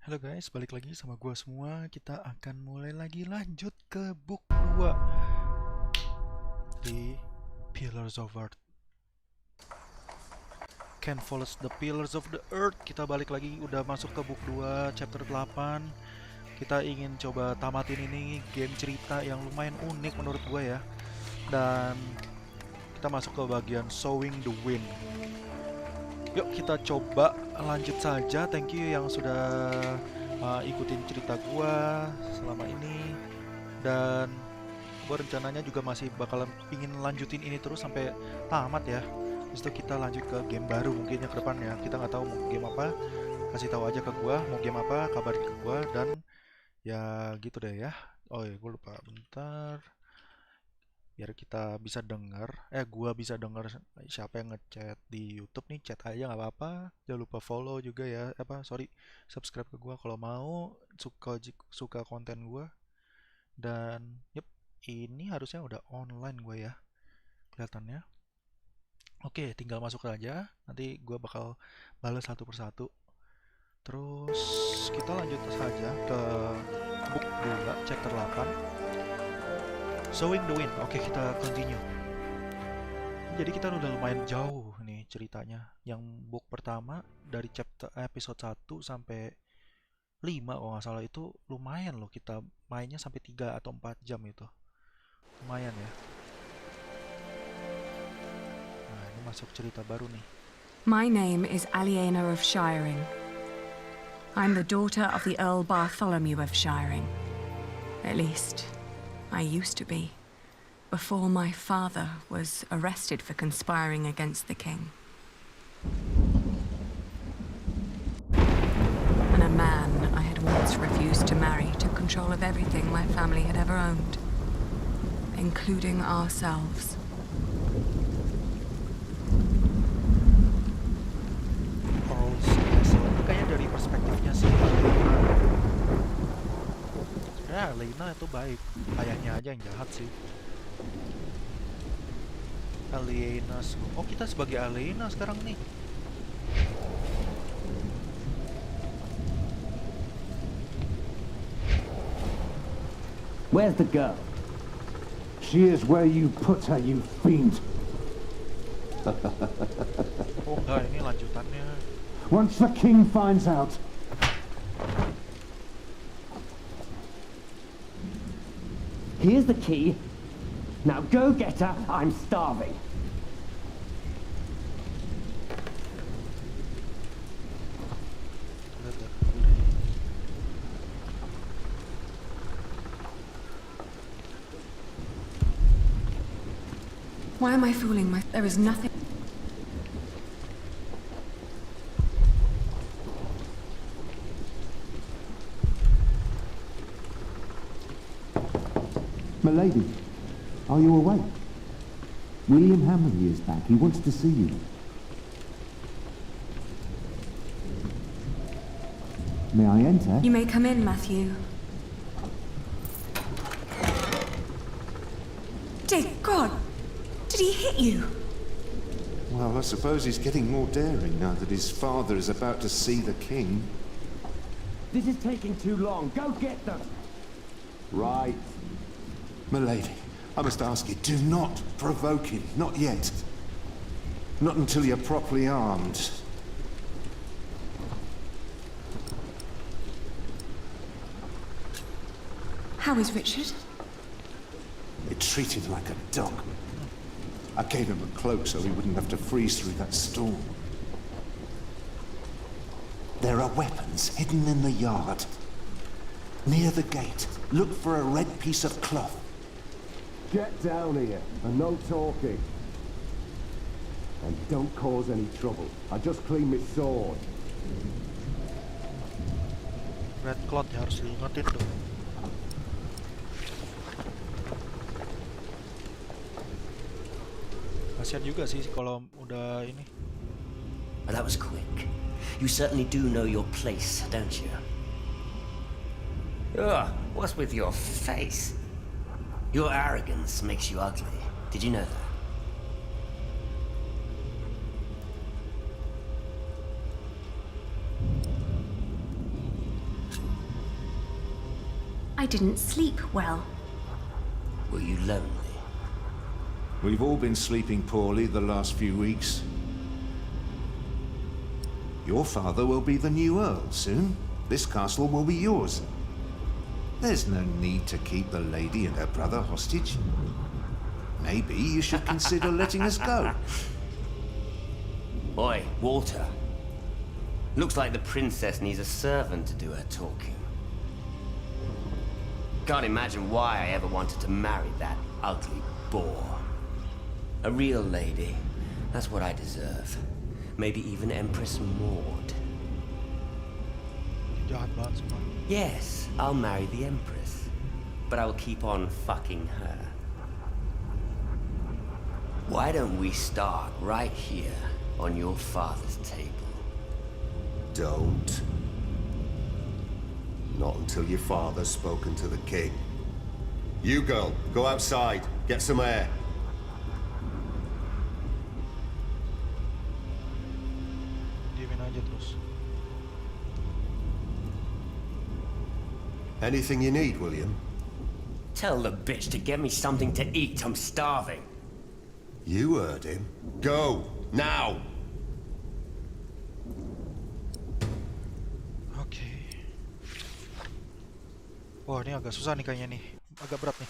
Halo guys, balik lagi sama gua semua. Kita akan mulai lagi lanjut ke book 2 di Pillars of Earth. Can follow the Pillars of the Earth. Kita balik lagi, udah masuk ke book 2 chapter 8. Kita ingin coba tamatin ini game cerita yang lumayan unik menurut gua ya. Dan kita masuk ke bagian Sowing the Wind. Yuk kita coba lanjut saja. Thank you yang sudah ikutin cerita gua selama ini. Dan gua rencananya juga masih bakalan pingin lanjutin ini terus sampai tamat ya. Habis itu kita lanjut ke game baru mungkin ya ke depannya. Kita nggak tahu mau game apa. Kasih tahu aja ke gua mau game apa, kabarin ke gua. Dan ya gitu deh ya. Oh ya gua lupa bentar. Biar kita bisa dengar, gua bisa dengar siapa yang ngechat di YouTube nih, chat aja nggak apa-apa. Jangan lupa follow juga ya, subscribe ke gua kalau mau suka konten gua. Dan yep, ini harusnya udah online gua ya, kelihatannya. Oke, tinggal masuk aja. Nanti gua bakal balas satu persatu. Terus kita lanjut saja ke book 2 chapter 8. Sowing the Wind. Oke, kita continue. Jadi kita udah lumayan jauh nih ceritanya. Yang book pertama dari chapter episode 1 sampai 5 kalau nggak salah itu lumayan loh, kita mainnya sampai 3 atau 4 jam itu. Lumayan ya. Nah, ini masuk cerita baru nih. My name is Aliena of Shiring. I'm the daughter of the Earl Bartholomew of Shiring. At least, I used to be, before my father was arrested for conspiring against the king. And a man I had once refused to marry took control of everything my family had ever owned, including ourselves. Earl's Castle. Ini kayaknya dari perspektifnya si Alena. Ya, Alena itu baik. Ayahnya aja yang jahat sih. Alena. Oh, kita sebagai Alena sekarang nih. Where's the girl? She is where you put her, you fiend. Oh enggak, ini lanjutannya. Once the king finds out. Here's the key. Now go get her. I'm starving. Why am I fooling myself? There is nothing. Milady, are you awake? William Hammerly is back. He wants to see you. May I enter? You may come in, Matthew. Dear God! Did he hit you? Well, I suppose he's getting more daring now that his father is about to see the king. This is taking too long. Go get them. Right. Milady, I must ask you, do not provoke him. Not yet. Not until you're properly armed. How is Richard? They treat him like a dog. I gave him a cloak so he wouldn't have to freeze through that storm. There are weapons hidden in the yard. Near the gate, look for a red piece of cloth. Get down here, and no talking. And don't cause any trouble. I just cleaned my sword. Red cloth ya, harus diingetin tuh. Kasian juga sih kalau udah ini. Well, that was quick. You certainly do know your place, don't you? Ugh, what's with your face? Your arrogance makes you ugly. Did you know that? didn't sleep well. Were you lonely? We've all been sleeping poorly the last few weeks. Your father will be the new Earl soon. This castle will be yours. There's no need to keep the lady and her brother hostage. Maybe you should consider letting us go. Oi, Walter. Looks like the princess needs a servant to do her talking. Can't imagine why I ever wanted to marry that ugly bore. A real lady. That's what I deserve. Maybe even Empress Maud. Jahat banget semua. Yes, I'll marry the Empress. But I'll keep on fucking her. Why don't we start right here on your father's table? Don't. Not until your father's spoken to the king. You girl, go outside. Get some air. Diemin aja terus. Anything you need, William? Tell the bitch to get me something to eat. I'm starving. You heard him. Go! Now! Oke. Wah, ini agak susah nih kayaknya nih. Agak berat nih.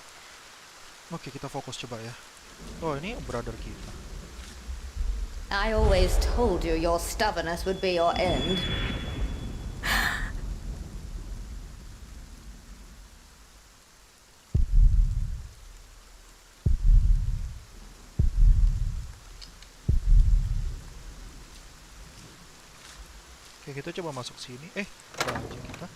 Oke, kita fokus coba ya. Oh, ini brother kita. I always told you your stubbornness would be your end. Oke, kita coba masuk sini. Ada aja kita.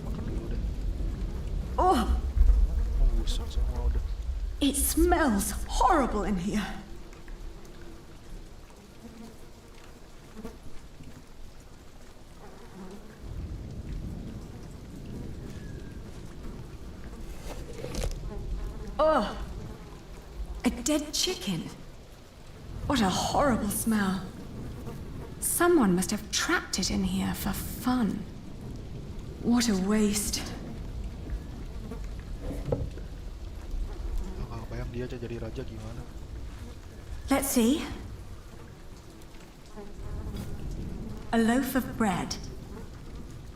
Makan dulu deh. Oh, Busuk semua udah. it smells horrible in here. Oh, a dead chicken. What a horrible smell. Someone must have trapped it in here for fun. What a waste. Nggak kebayang dia aja jadi raja gimana. Let's see. A loaf of bread.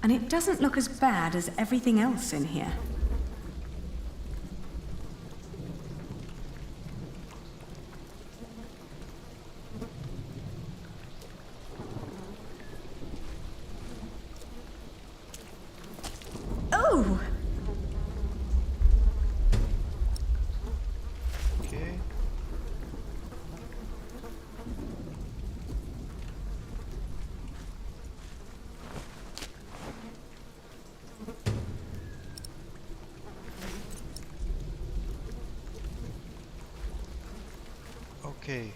And it doesn't look as bad as everything else in here. Oh! Oke. Oke.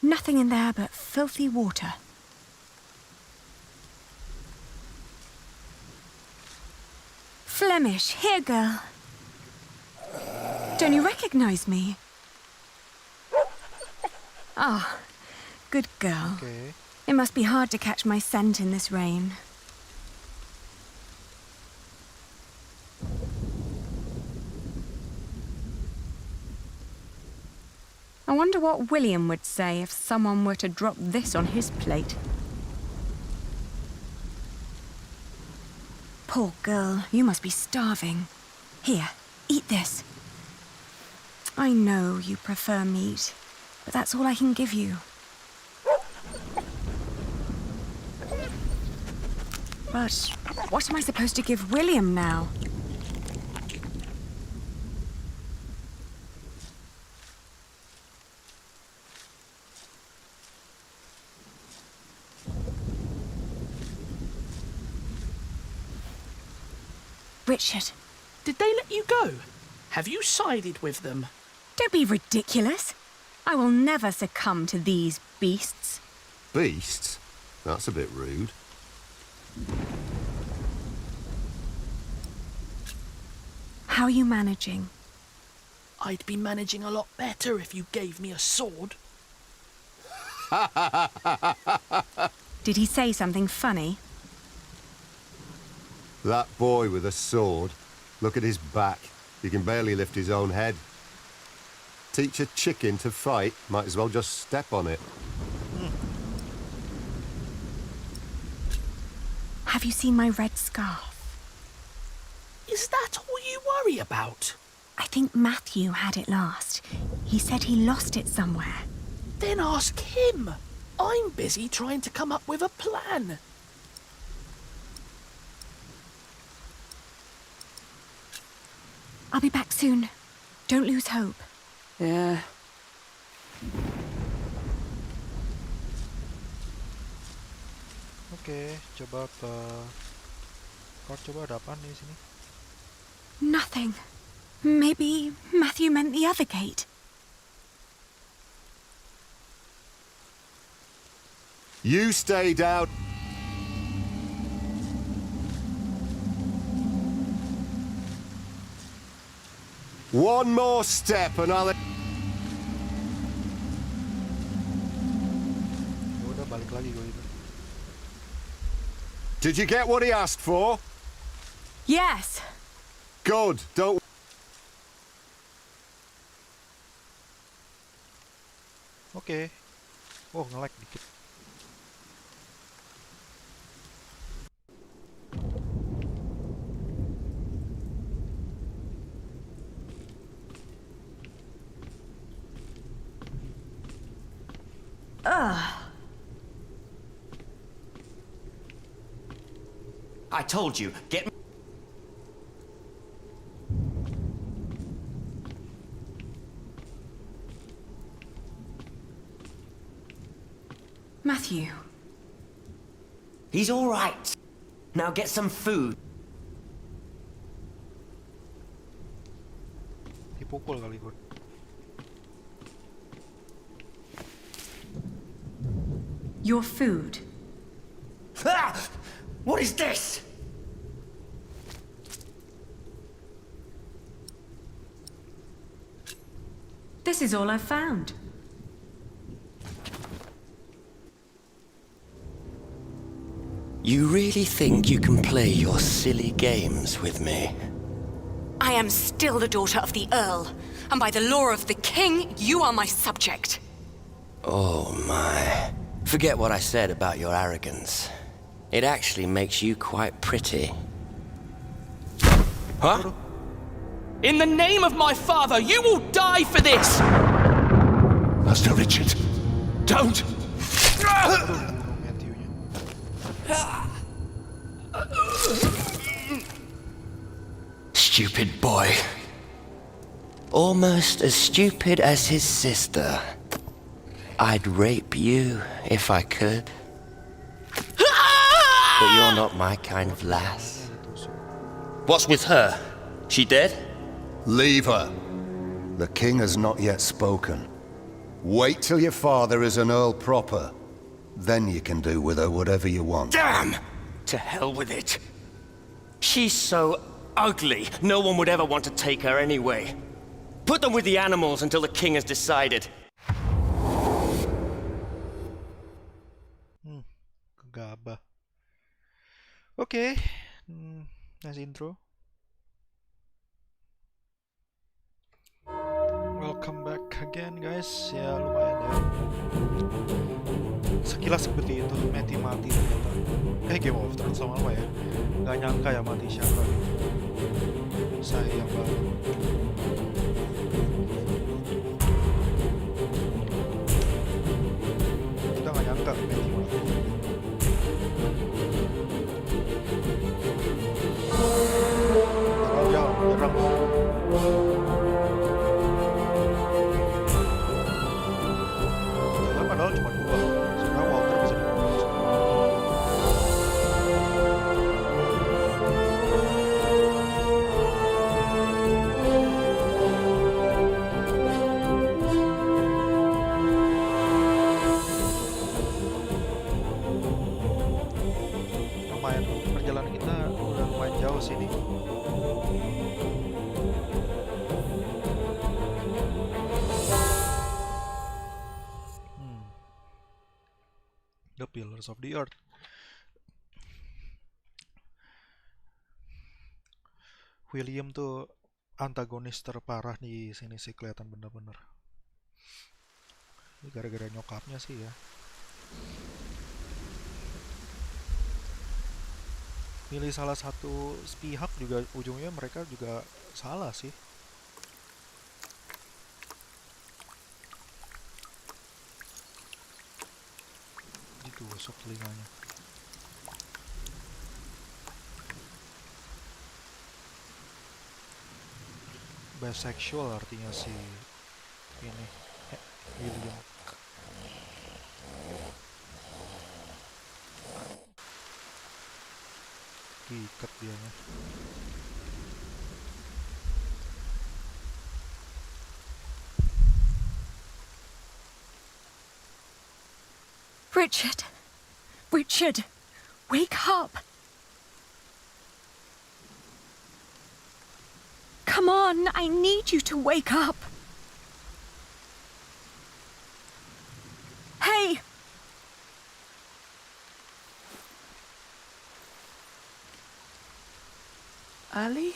Nothing in there but filthy water. Flemish, here, girl. Don't you recognize me? Ah, good girl. Oke. It must be hard to catch my scent in this rain. I wonder what William would say if someone were to drop this on his plate. Poor girl, you must be starving. Here, eat this. I know you prefer meat, but that's all I can give you. But what am I supposed to give William now? Richard, Did they let you go? Have you sided with them? Don't be ridiculous. I will never succumb to these beasts. Beasts? That's a bit rude. How are you managing? I'd be managing a lot better if you gave me a sword. Did he say something funny? That boy with a sword. Look at his back. He can barely lift his own head. Teach a chicken to fight, might as well just step on it. Have you seen my red scarf? Is that all you worry about? I think Matthew had it last. He said he lost it somewhere. Then ask him. I'm busy trying to come up with a plan. I'll be back soon. Don't lose hope. Yeah. Oke, coba ke... Kau coba ada apa nih di sini? Nothing. Maybe Matthew meant the other gate. You stay down. One more step and I'll... Ya udah balik lagi gue itu. Did you get what he asked for? Yes. Good, don't... Oke. Oh, nge-lag dikit. I told you, get... Matthew. He's all right. Now get some food. Dipukul kali gue. Your food. Ah! What is this? This is all I've found. You really think you can play your silly games with me? I am still the daughter of the Earl, and by the law of the King, you are my subject. Oh my. Forget what I said about your arrogance. It actually makes you quite pretty. Huh? In the name of my father, you will die for this! Master Richard, don't! Stupid boy. Almost as stupid as his sister. I'd rape you if I could. But you're not my kind of lass. What's with her? She dead? Leave her. The king has not yet spoken. Wait till your father is an earl proper. Then you can do with her whatever you want. Damn! To hell with it. She's so ugly, no one would ever want to take her anyway. Put them with the animals until the king has decided. Gegabah. Oke. Nice intro. Welcome back again guys. Ya lumayan ya. Sekilas seperti itu Matthew mati ternyata. Game of Thrones lama-lama ya. Gak nyangka ya mati siapa gitu. Sayang banget. Kita gak nyangka Matthew mati. Terlalu jauh, nyerang. Padahal cuma dua. Sebenarnya Walter bisa dibunuh. sini. The Pillars of the Earth. William tuh antagonis terparah di sini sih, kelihatan bener-bener. Ini gara-gara nyokapnya sih ya. Milih salah satu pihak juga ujungnya mereka juga salah sih. Ditusuk telinganya. Bisexual artinya si ini William. Diikat dianya. Richard! Richard! Wake up! Come on, I need you to wake up! Hey! Ali?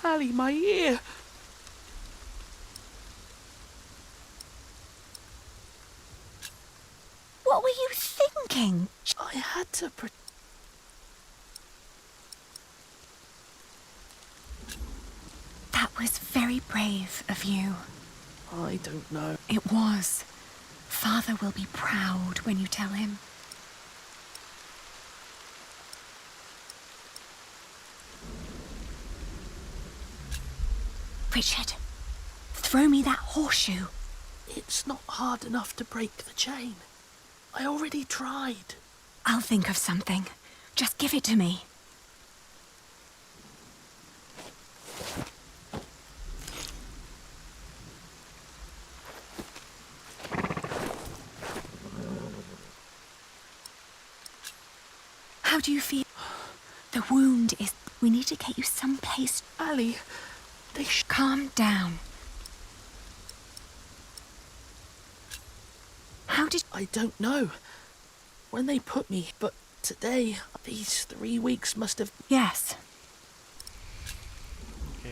Ali, my ear! What were you thinking? I had to That was very brave of you. I don't know. It was. Father will be proud when you tell him. Richard, throw me that horseshoe. It's not hard enough to break the chain. I already tried. I'll think of something. Just give it to me. How do you feel? The wound is... We need to get you someplace. Ali, Calm down. How did... I don't know. When they put me, but today, these 3 weeks must have... Yes. Oke.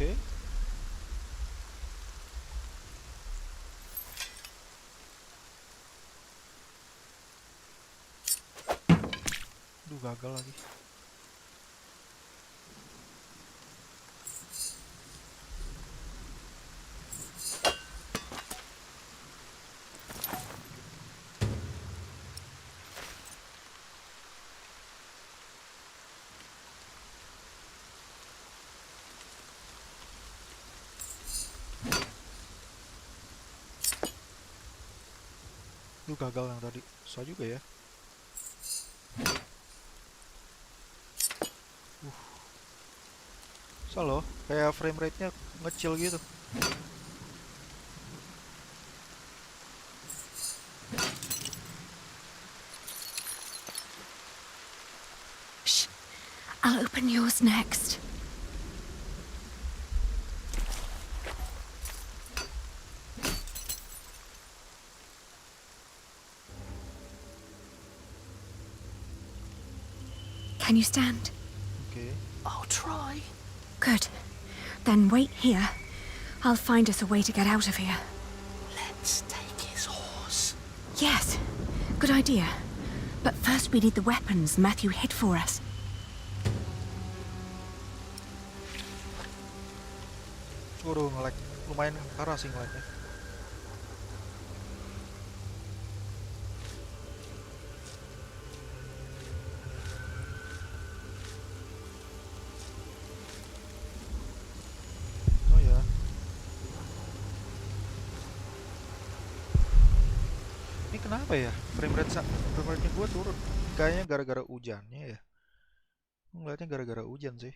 Oke. Duh, gagal lagi. Duh, gagal yang tadi. Susah juga ya. Susah loh, kayak frame rate-nya ngecil gitu. Shh. I'll open yours next. Can you stand? Oke. I'll try. Good. Then wait here. I'll find us a way to get out of here. Let's take his horse. Yes. Good idea. But first we need the weapons Matthew hid for us. Waduh, nge-lag. Lumayan parah sih nge-lagnya. Oh ya. Ini kenapa ya? Frame rate-nya gue turun. Kayaknya gara-gara hujannya ya. Ngeliatnya gara-gara hujan sih.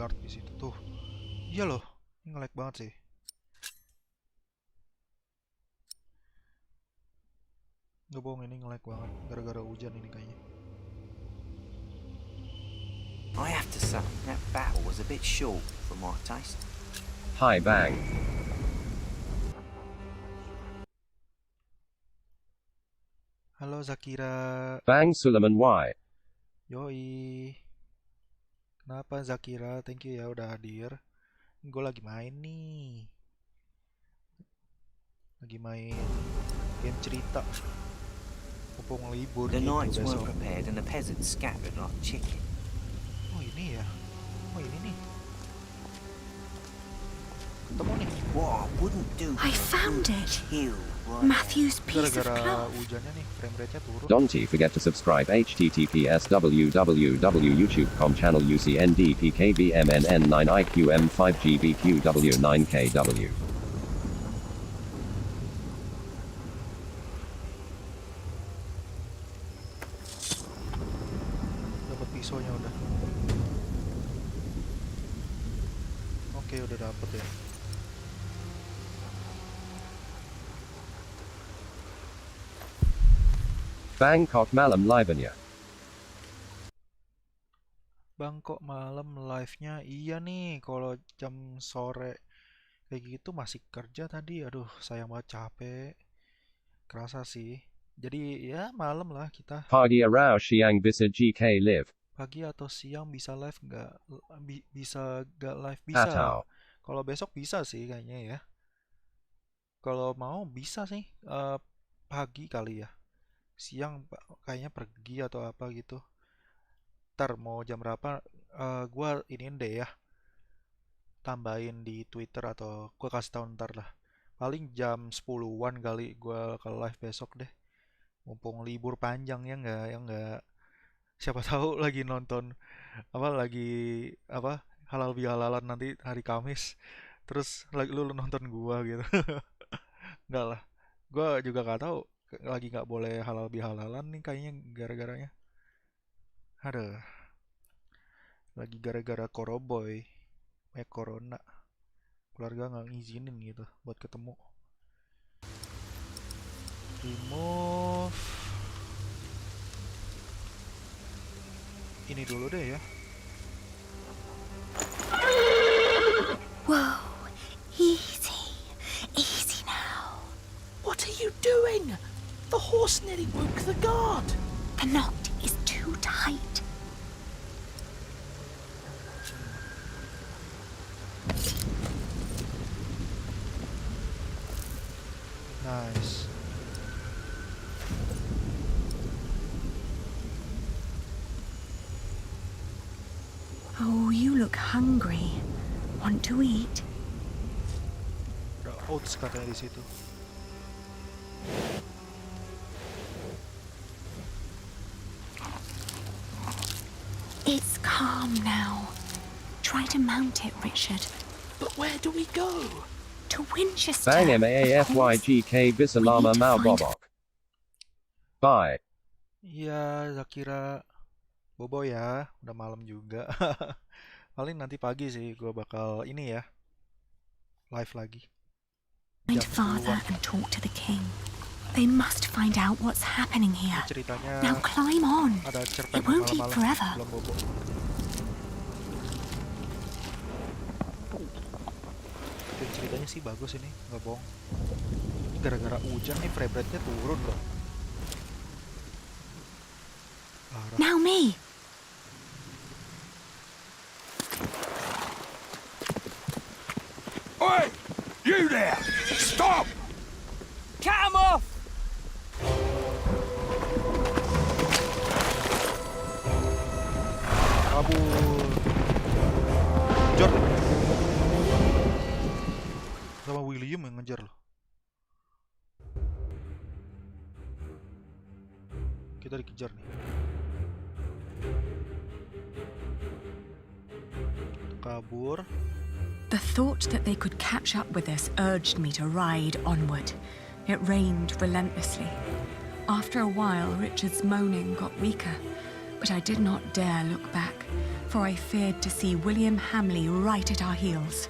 guard di situ tuh. Iya loh, ini nge-lag banget sih. Nggak bohong, ini nge-lag banget gara-gara hujan ini kayaknya. I have to say, that battle was a bit short for my taste. Hi Bang. Halo Zakira. Bang Suleiman Y. Yoi. Kenapa Zakira? Thank you ya udah hadir. Gue lagi main nih. Lagi main game cerita. Mumpung libur The gitu knights besok. weren't prepared and the peasants scattered like chicken. Oh ini ya. Oh ini nih. Ketemu nih. What I wouldn't do I for a found good it. kill right Matthew's piece of Gara-gara cloth. hujannya nih frame rate-nya turun. Don't forget to subscribe https www.youtube.com channel UCNDPKBMNN9IQM5GBQW9KW. Dapat pisaunya udah. Oke, udah dapet ya. Bangkok Malam Livennya. Bangkok malam live-nya iya nih. Kalau jam sore kayak gitu masih kerja tadi. Aduh, sayang banget, capek. Kerasa sih. Jadi ya malam lah kita. Party Arau Siang Bisa GK Live. Pagi atau siang bisa live nggak? Bisa nggak live? Bisa. Atau. Kalau besok bisa sih kayaknya ya. Kalau mau bisa sih. Pagi kali ya. Siang kayaknya pergi atau apa gitu. Ntar mau jam berapa? Gua iniin deh ya. Tambahin di Twitter atau gua kasih tahu ntar lah. Paling jam 10-an kali gua kalau live besok deh. Mumpung libur panjang ya nggak. Siapa tahu lagi nonton apa lagi apa halal bihalalan nanti hari Kamis. Terus lagi lu nonton gua gitu. Enggak lah. Gua juga nggak tahu lagi nggak boleh halal bihalalan nih kayaknya gara-garanya. Aduh, lagi gara-gara koroboy, corona, keluarga nggak ngizinin gitu buat ketemu. Remove ini dulu deh ya. Whoa, easy. Easy now. What are you doing? The horse nearly woke the guard. The knot is too tight. Nice. Oh, you look hungry. Want to eat? Ada oats katanya di situ. It's calm now. Try to mount it, Richard. But where do we go? To Winchester. Bang of course. MAAFYGK Bisalama We need to Mau find- Bobok. Bye. Iya, Zakira. Bobo ya, udah malam juga. Paling nanti pagi sih gua bakal ini ya. Live lagi. Find Jam father 10-an. and talk to the king. They must find out what's happening here. Ceritanya Now climb on. ada cerpen It won't take malam-malam forever. belum bobo. Dan ceritanya sih bagus ini, nggak bohong. Ini gara-gara hujan nih frame rate-nya turun loh. Parah. Now me. Oi! You there! Stop! Cut 'em off! Kabur. Ngejar. Sama William yang ngejar loh. Kita dikejar nih. Kabur. The thought that they could catch up with us urged me to ride onward. It rained relentlessly. After a while, Richard's moaning got weaker, but I did not dare look back, for I feared to see William Hamley right at our heels.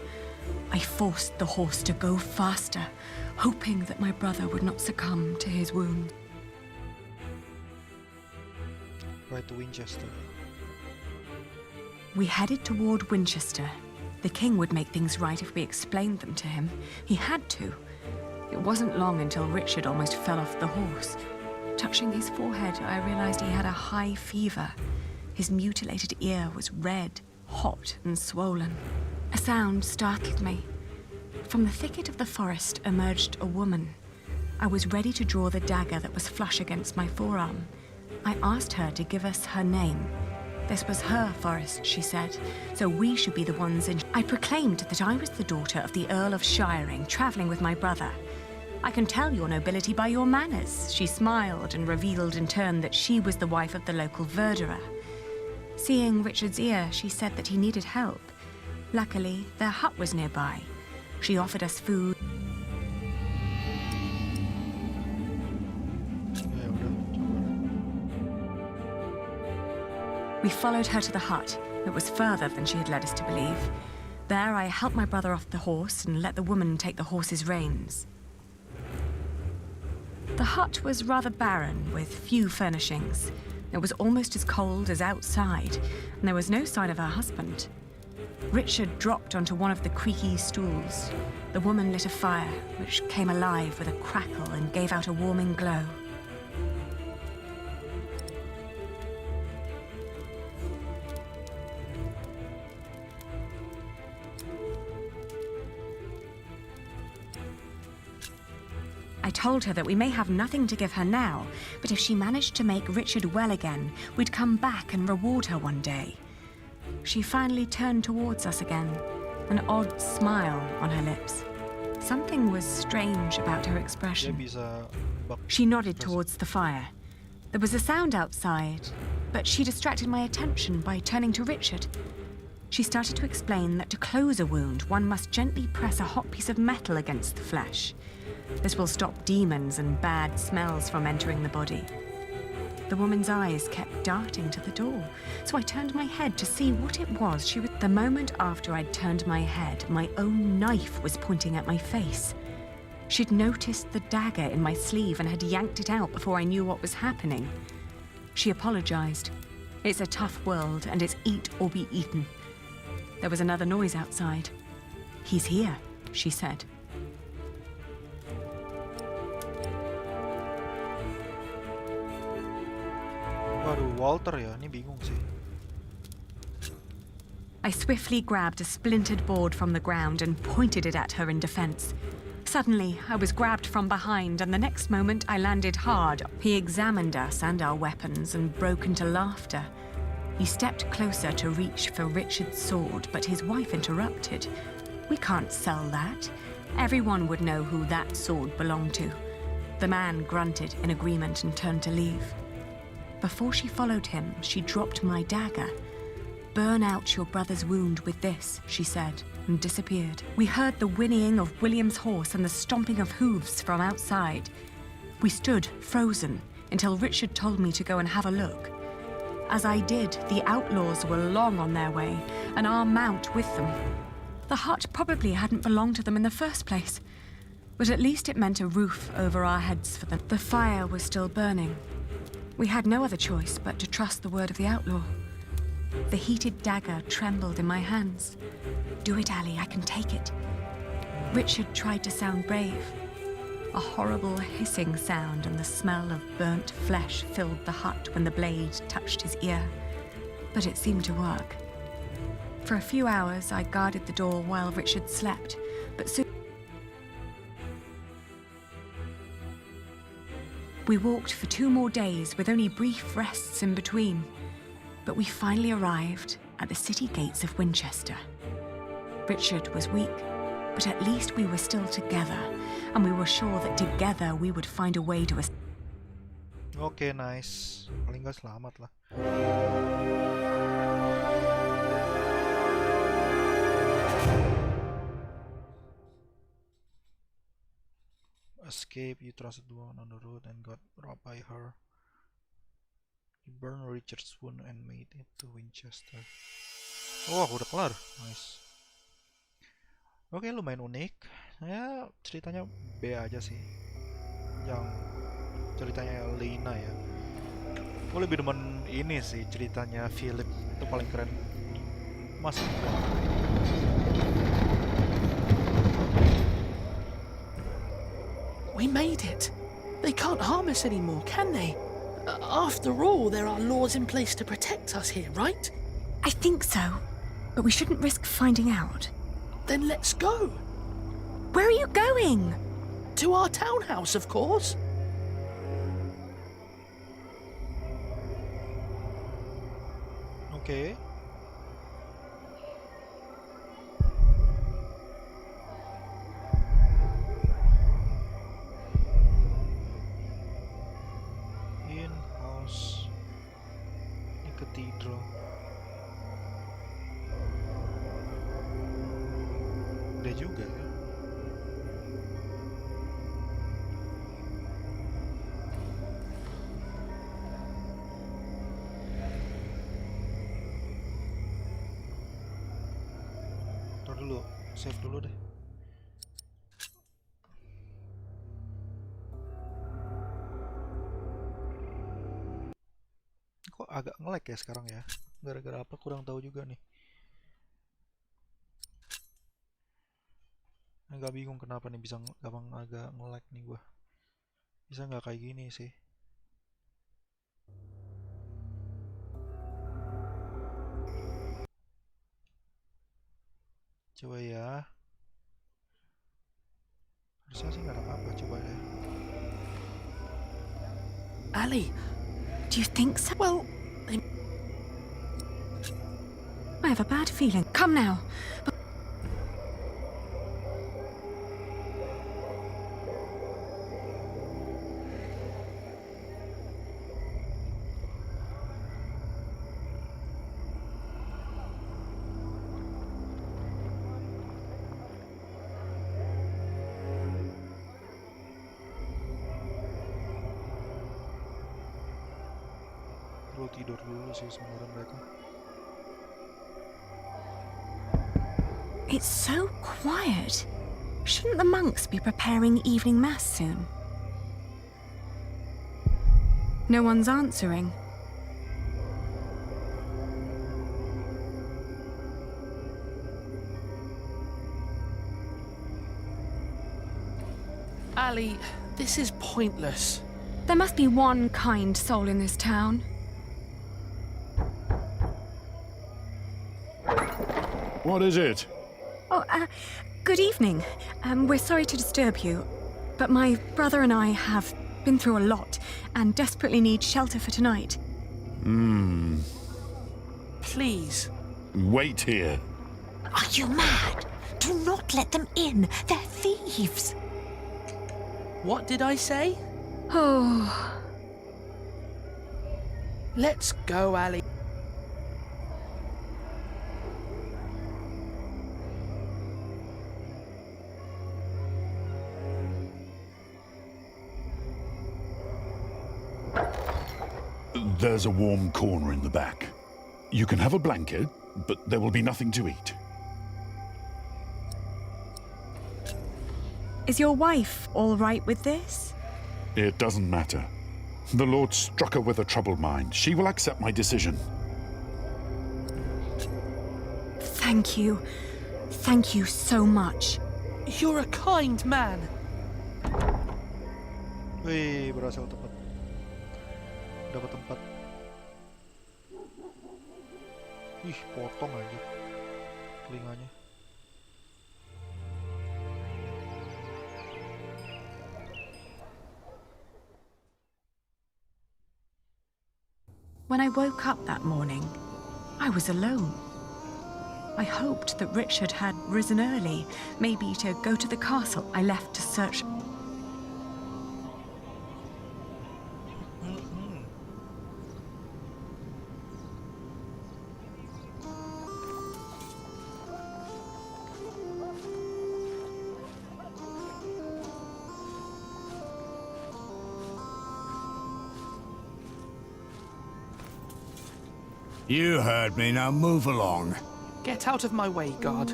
I forced the horse to go faster, hoping that my brother would not succumb to his wound. Right to Winchester. We headed toward Winchester. The king would make things right if we explained them to him. He had to. It wasn't long until Richard almost fell off the horse. Touching his forehead, I realized he had a high fever. His mutilated ear was red, hot, and swollen. A sound startled me. From the thicket of the forest emerged a woman. I was ready to draw the dagger that was flush against my forearm. I asked her to give us her name. This was her forest, she said, so we should be the ones in. I proclaimed that I was the daughter of the Earl of Shiring, traveling with my brother. I can tell your nobility by your manners. She smiled and revealed in turn that she was the wife of the local verderer. Seeing Richard's ear, she said that he needed help. Luckily, their hut was nearby. She offered us food. Ya udah, coba. We followed her to the hut. It was further than she had led us to believe. There, I helped my brother off the horse and let the woman take the horse's reins. The hut was rather barren, with few furnishings. It was almost as cold as outside, and there was no sign of her husband. Richard dropped onto one of the creaky stools. The woman lit a fire, which came alive with a crackle and gave out a warming glow. I told her that we may have nothing to give her now, but if she managed to make Richard well again, we'd come back and reward her one day. She finally turned towards us again, an odd smile on her lips. Something was strange about her Dia expression. bisa bak She nodded ekspresi. towards the fire. There was a sound outside, but she distracted my attention by turning to Richard. She started to explain that to close a wound, one must gently press a hot piece of metal against the flesh. This will stop demons and bad smells from entering the body. The woman's eyes kept darting to the door, so I turned my head to see what it was she was. The moment after I'd turned my head, my own knife was pointing at my face. She'd noticed the dagger in my sleeve and had yanked it out before I knew what was happening. She apologized. It's a tough world, and it's eat or be eaten. There was another noise outside. He's here, she said. Waduh, Walter ya, ini bingung sih. I swiftly grabbed a splintered board from the ground and pointed it at her in defense. Suddenly, I was grabbed from behind, and the next moment I landed hard. He examined us and our weapons and broke into laughter. He stepped closer to reach for Richard's sword, but his wife interrupted. We can't sell that. Everyone would know who that sword belonged to. The man grunted in agreement and turned to leave. Before she followed him, she dropped my dagger. "Burn out your brother's wound with this," she said, and disappeared. We heard the whinnying of William's horse and the stomping of hooves from outside. We stood, frozen, until Richard told me to go and have a look. As I did, the outlaws were long on their way, and our mount with them. The hut probably hadn't belonged to them in the first place, but at least it meant a roof over our heads for them. The fire was still burning. We had no other choice but to trust the word of the outlaw. The heated dagger trembled in my hands. "Do it, Ali, I can take it." Richard tried to sound brave. A horrible hissing sound and the smell of burnt flesh filled the hut when the blade touched his ear. But it seemed to work. For a few hours, I guarded the door while Richard slept, but soon we walked for 2 more days with only brief rests in between. But we finally arrived at the city gates of Winchester. Richard was weak, but at least we were still together, and we were sure that together we would find a way to Oke, nice. Paling nggak selamat lah. Escape, you trusted one on the road and got robbed by her. Burn Richard's wound and made it to Winchester. Oh, udah kelar. Nice. Oke, lumayan unik. Ya, ceritanya B aja sih. Yang ceritanya Lena ya. Gue lebih demen ini sih, ceritanya Philip. Itu paling keren. Masih keren. We made it. They can't harm us anymore, can they? After all, there are laws in place to protect us here, right? I think so, but we shouldn't risk finding out. Then let's go. Where are you going? To our townhouse, of course. Oke. In-house di cathedral. Udah juga ya. Ntar dulu, save dulu deh. Kok agak nge-lag ya sekarang ya? Gara-gara apa kurang tahu juga nih. Agak bingung kenapa nih bisa gampang agak nge-lag nih gua. Bisa nggak kayak gini sih? Coba ya. Harusnya sih nggak ada apa-apa, coba ya. Ali, Do you think so? well, I have a bad feeling. Come now. Perlu tidur dulu sih sebenarnya mereka. It's so quiet. Shouldn't the monks be preparing evening mass soon? No one's answering. Ali, this is pointless. There must be one kind soul in this town. What is it? Oh, good evening. We're sorry to disturb you, but my brother and I have been through a lot and desperately need shelter for tonight. Please. Wait here. Are you mad? Do not let them in. They're thieves. What did I say? Oh, Let's go, Ali. There's a warm corner in the back. You can have a blanket, but there will be nothing to eat. is your wife all right with this? It doesn't matter. The Lord struck her with a troubled mind. She will accept my decision. Thank you. Thank you so much. You're a kind man. Wih, berhasil tepat. Dapat tempat. Ih, potong aja telinganya. When I woke up that morning, I was alone. I hoped that Richard had risen early, maybe to go to the castle I left to search. You heard me, now move along. Get out of my way, guard.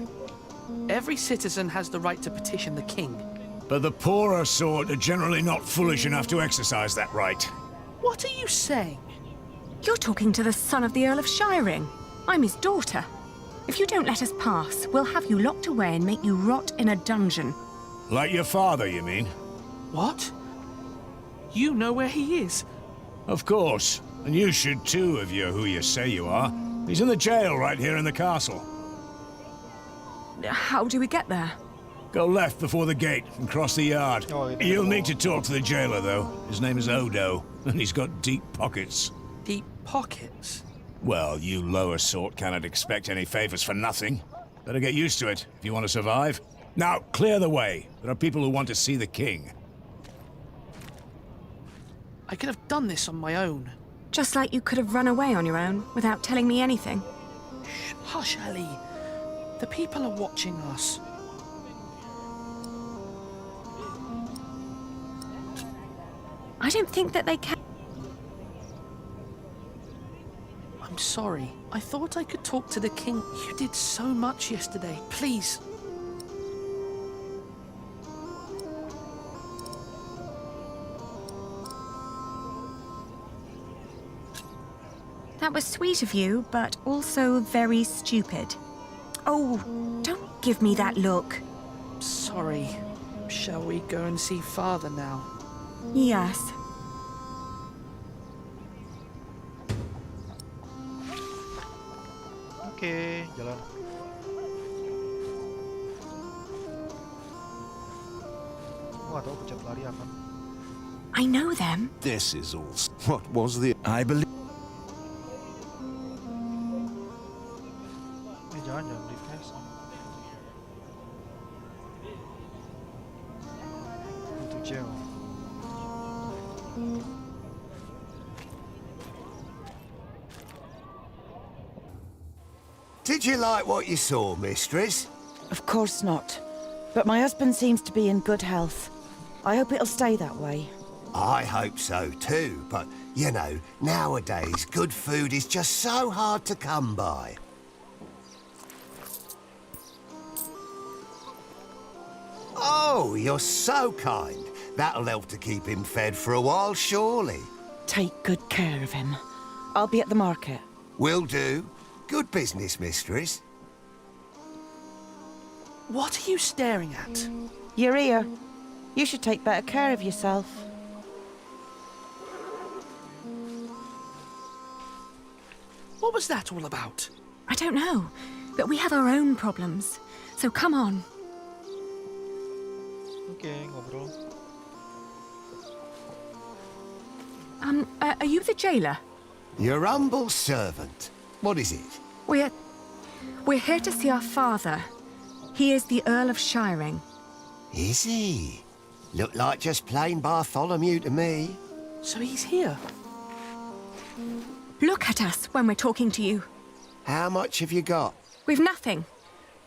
Every citizen has the right to petition the king. But the poorer sort are generally not foolish enough to exercise that right. What are you saying? You're talking to the son of the Earl of Shiring. I'm his daughter. If you don't let us pass, we'll have you locked away and make you rot in a dungeon. Like your father, you mean? What? You know where he is? Of course. And you should too, if you're who you say you are. He's in the jail right here in the castle. How do we get there? Go left before the gate and cross the yard. You'll need to talk to the jailer, though. His name is Odo, and he's got deep pockets. Deep pockets? Well, you lower sort cannot expect any favors for nothing. Better get used to it if you want to survive. Now, clear the way. There are people who want to see the king. I could have done this on my own. Just like you could have run away on your own without telling me anything. Shh, hush, Ellie. The people are watching us. I don't think that they can. I'm sorry. I thought I could talk to the king. You did so much yesterday. Please. That was sweet of you, but also very stupid. Oh, don't give me that look. Sorry. Shall we go and see father now? Yes. Oke, jalan. Gua nggak tahu pencet lari apa. I know them. This is all. What was the... I believe... Jangan refresh. Itu jail. Did you like what you saw, mistress? Of course not. But my husband seems to be in good health. I hope it'll stay that way. I hope so too, but, you know, nowadays good food is just so hard to come by. Oh, you're so kind. That'll help to keep him fed for a while, surely. Take good care of him. I'll be at the market. Will do. Good business, mistress. What are you staring at? Your ear. You should take better care of yourself. What was that all about? I don't know, but we have our own problems. So come on. Oke, ngobrol. Are you the jailer? Your humble servant. What is it? We're here to see our father. He is the Earl of Shiring. Is he? Look like just plain Bartholomew to me. So he's here? Look at us when we're talking to you. How much have you got? We've nothing.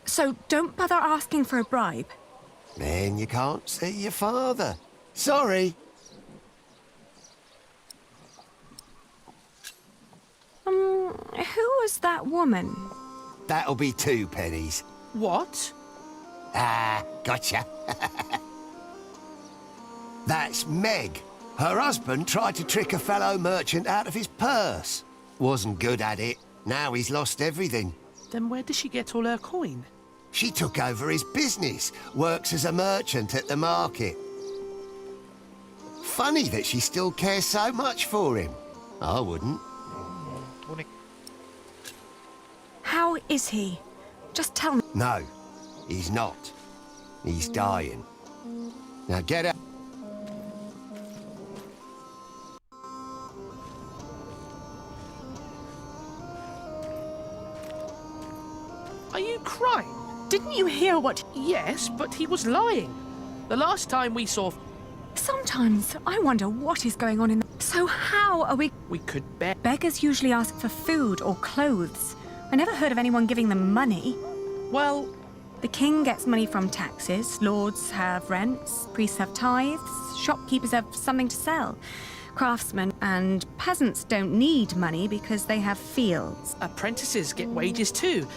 So don't bother asking for a bribe. Then you can't see your father. Sorry. Who was that woman? That'll be 2 pennies. What? Ah, gotcha. That's Meg. Her husband tried to trick a fellow merchant out of his purse. Wasn't good at it. Now he's lost everything. Then where did she get all her coin? She took over his business, works as a merchant at the market. Funny that she still cares so much for him. I wouldn't. Unik. How is he? Just tell me. No, he's not. He's dying. Now get out. Are you crying? Didn't you hear what... Yes, but he was lying. The last time we saw... Sometimes I wonder what is going on in... So how are we... We could beg... Beggars usually ask for food or clothes. I never heard of anyone giving them money. Well... The king gets money from taxes, lords have rents, priests have tithes, shopkeepers have something to sell. craftsmen, and peasants don't need money because they have fields. Apprentices get wages too.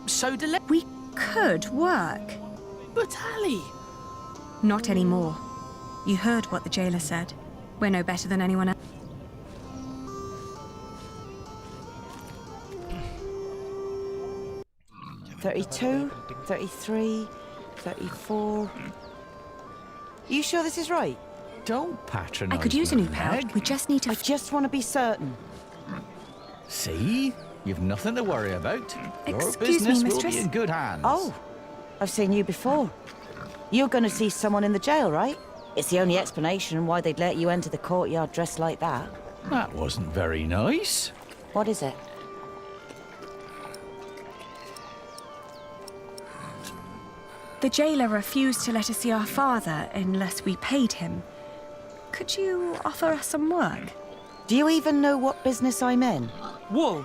So do We could work. But Ali... Not anymore. You heard what the jailer said. We're no better than anyone else. "32, 33, 34... You sure this is right? Don't patronize I could use a new me, pouch. Meg. We just need to... I just want to be certain. See? You've nothing to worry about. Your Excuse me, business will mistress? be in good hands. Oh, I've seen you before. You're going to see someone in the jail, right? It's the only explanation why they'd let you enter the courtyard dressed like that. That wasn't very nice. What is it? The jailer refused to let us see our father unless we paid him. Could you offer us some work? Do you even know what business I'm in? Wool.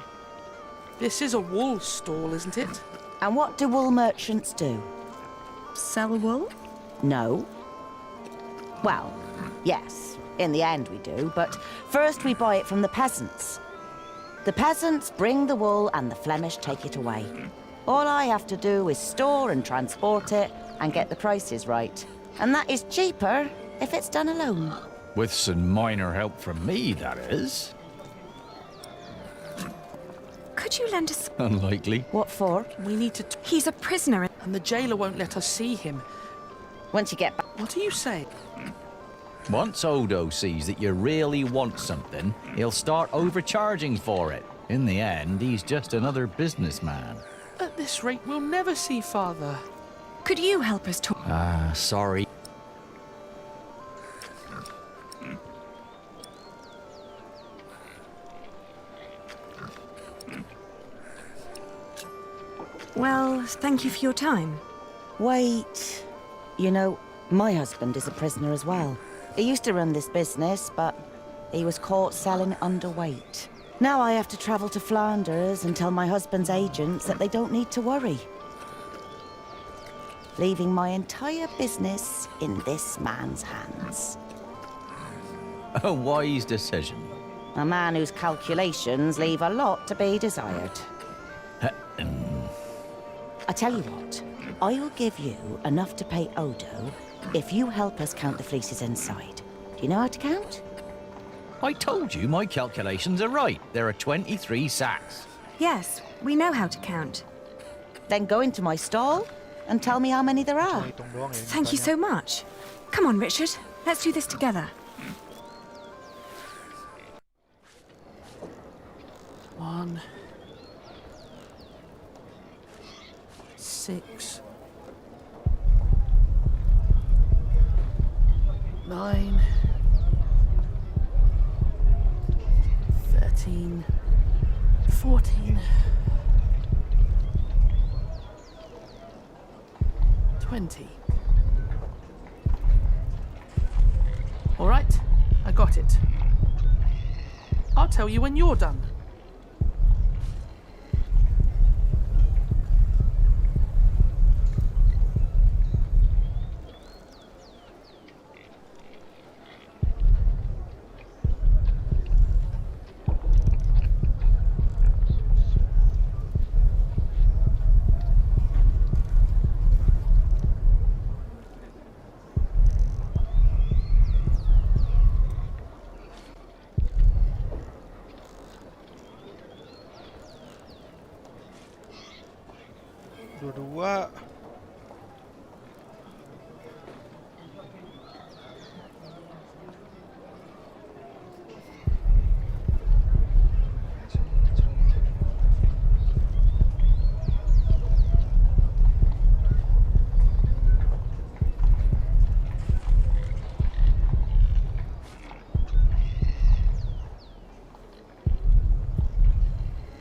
This is a wool stall, isn't it? And what do wool merchants do? Sell wool? No. Well, yes, in the end we do, but first we buy it from the peasants. The peasants bring the wool and the Flemish take it away. All I have to do is store and transport it and get the prices right. And that is cheaper if it's done alone. With some minor help from me, that is. Could you lend us... Unlikely. What for? We need to... He's a prisoner. And the jailer won't let us see him. Once you get back... What do you say? Once Odo sees that you really want something, he'll start overcharging for it. In the end, he's just another businessman. At this rate, we'll never see father. Could you help us talk? Sorry. Well, thank you for your time. Wait. You know, my husband is a prisoner as well. He used to run this business, but he was caught selling underweight. Now I have to travel to Flanders and tell my husband's agents that they don't need to worry. Leaving my entire business in this man's hands. A wise decision. A man whose calculations leave a lot to be desired. I tell you what, I will give you enough to pay Odo if you help us count the fleeces inside. Do you know how to count? I told you my calculations are right. There are 23 sacks. Yes, we know how to count. Then go into my stall and tell me how many there are. Thank you so much. Come on, Richard. Let's do this together. 1, 6, 9, 13, 14, 20. All right, I got it. I'll tell you when you're done. Dua-dua.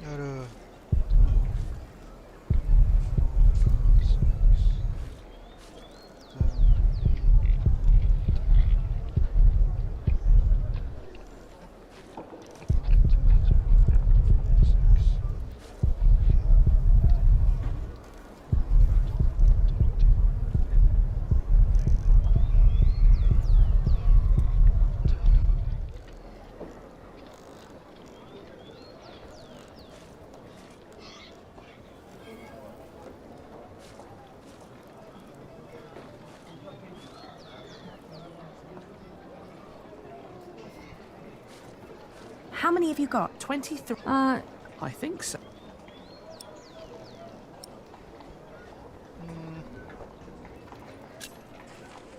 Aduh. How many have you got? 23. Uh, I think so.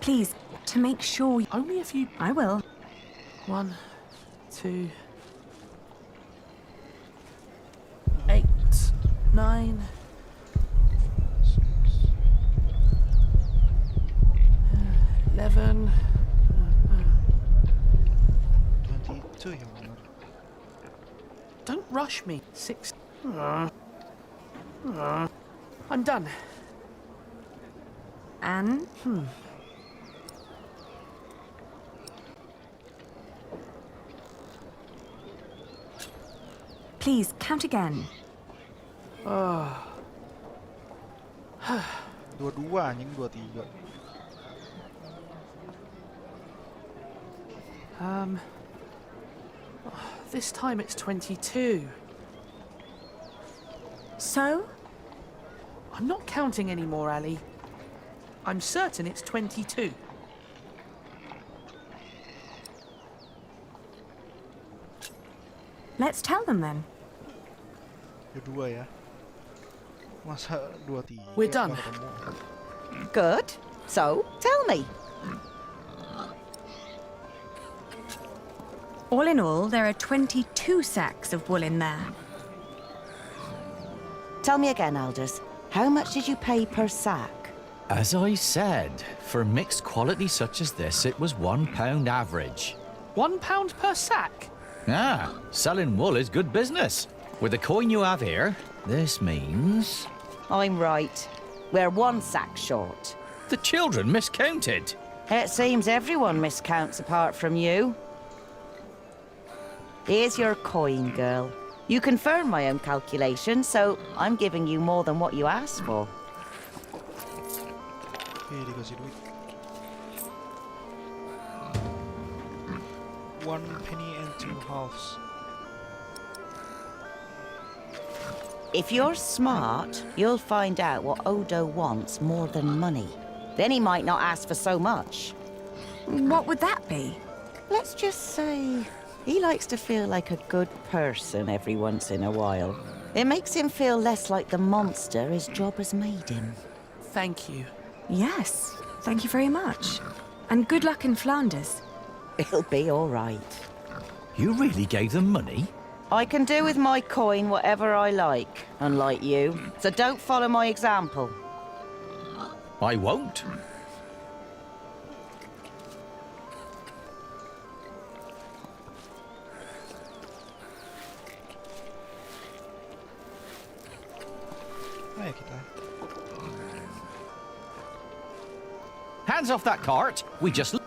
Please, to make sure... Only if you... I will. 1, 2... 8, 9... 11... 22 yang benar. Don't rush me. 6... I'm done. And? Please, count again. Dua-dua anjing, 23. This time it's 22. So? I'm not counting anymore, Ali. I'm certain it's 22. Let's tell them then. Dua ya. Masa 23? We're done. nggak ketemu? Good. So, tell me. All in all, there are 22 sacks of wool in there. Tell me again, Aldous. How much did you pay per sack? As I said, for mixed quality such as this, it was £1 average. £1 per sack? Ah, selling wool is good business. With the coin you have here, this means... I'm right. We're 1 sack short. The children miscounted. It seems everyone miscounts apart from you. Here's your coin, girl. You confirmed my own calculation, so I'm giving you more than what you asked for. Oke, dikasih duit. 1 penny and 2 halves. If you're smart, you'll find out what Odo wants more than money. Then he might not ask for so much. What would that be? Let's just say he likes to feel like a good person every once in a while. It makes him feel less like the monster his job has made him. Thank you. Yes, thank you very much. And good luck in Flanders. It'll be all right. You really gave them money? I can do with my coin whatever I like, unlike you. So don't follow my example. I won't. Ayo kita. Hands off that cart. We just...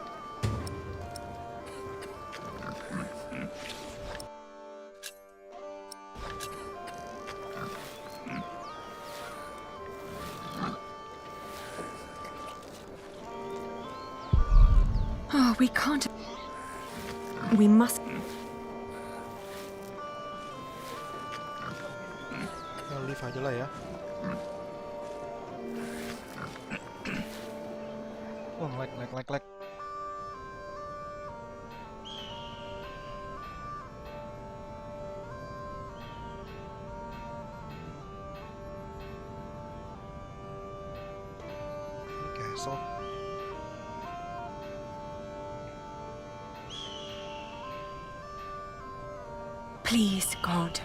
Oh, we can't... We must... Ya, leave aja lah ya. Oh, lag. Castle. Please, God.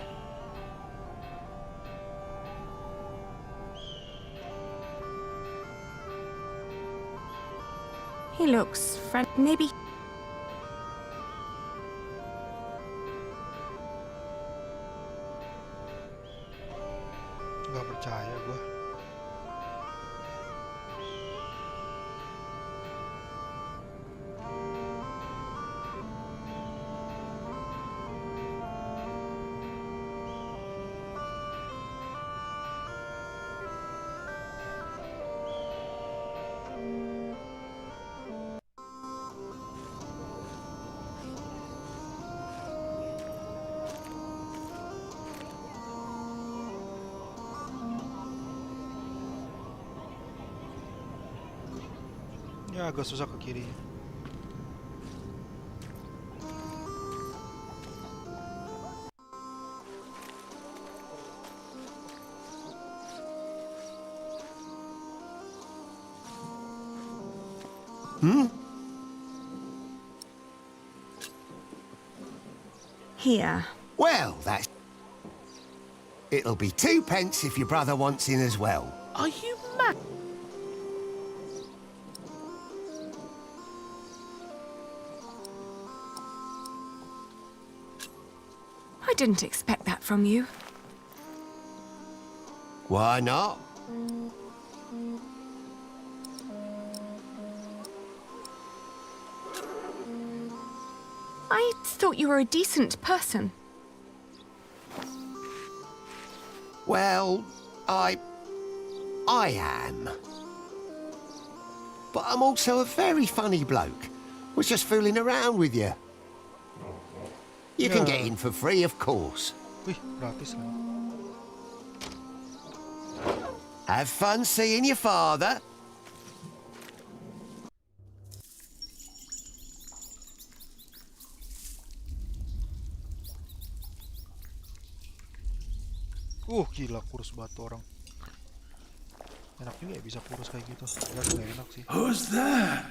He looks maybe... Gak percaya gue. Ya agak susah ke kiri. Here. Well, that's... It'll be 2 pence if your brother wants in as well. Are you mad? I didn't expect that from you. Why not? I thought you were a decent person. Well, I am. But I'm also a very funny bloke. Was just fooling around with you. You can get in for free, of course. Wih, gratis lah. Have fun seeing your father. Gila kurus batu orang. Enak juga ya bisa kurus kayak gitu. Enggak enak sih. Who's that?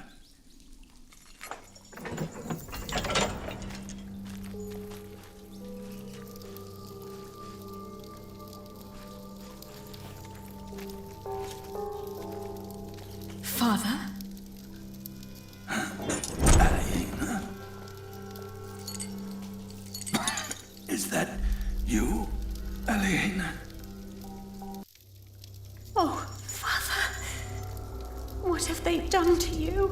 Father? Is that you, Elena? Oh, Father. What have they done to you?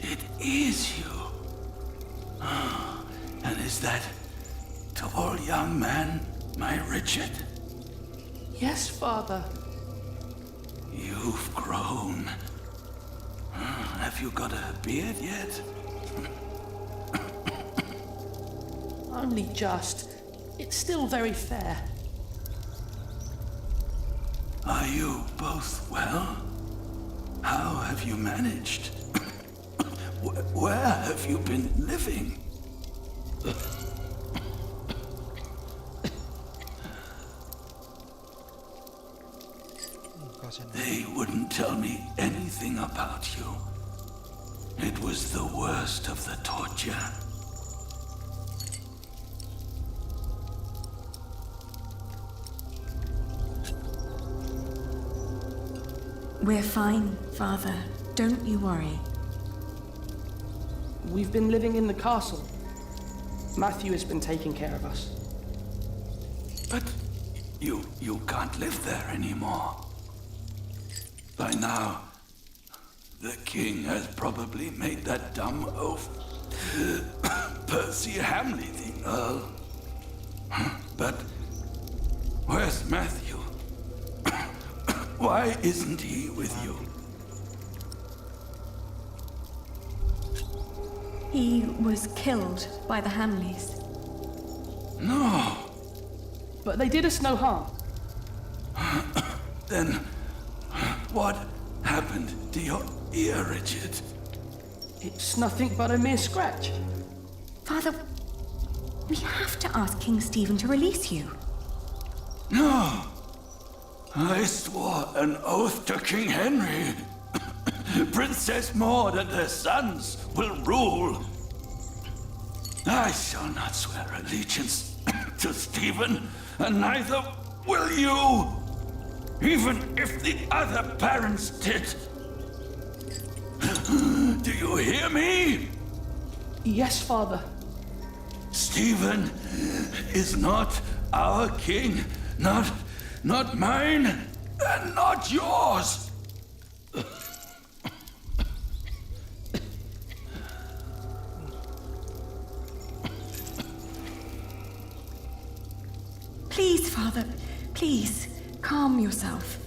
It is you. And is that tall young man my Richard? Yes, Father. You've grown. Have you got a beard yet? Only just. It's still very fair. Are you both well? How have you managed? Where have you been living? They wouldn't tell me anything about you. It was the worst of the torture. We're fine, Father. Don't you worry. We've been living in the castle. Matthew has been taking care of us. But you can't live there anymore. By now, the king has probably made that dumb oaf. Percy Hamley, the Earl. But where's Matthew? Why isn't he with you? He was killed by the Hamleys. No. But they did us no harm. Then what happened to your ear, Richard? It's nothing but a mere scratch. Father, we have to ask King Stephen to release you. No. I swore an oath to King Henry. Princess Maud and her sons will rule. I shall not swear allegiance to Stephen, and neither will you. Even if the other parents did. Do you hear me? Yes, Father. Stephen is not our king. Not mine, and not yours. Please, Father, please, calm yourself.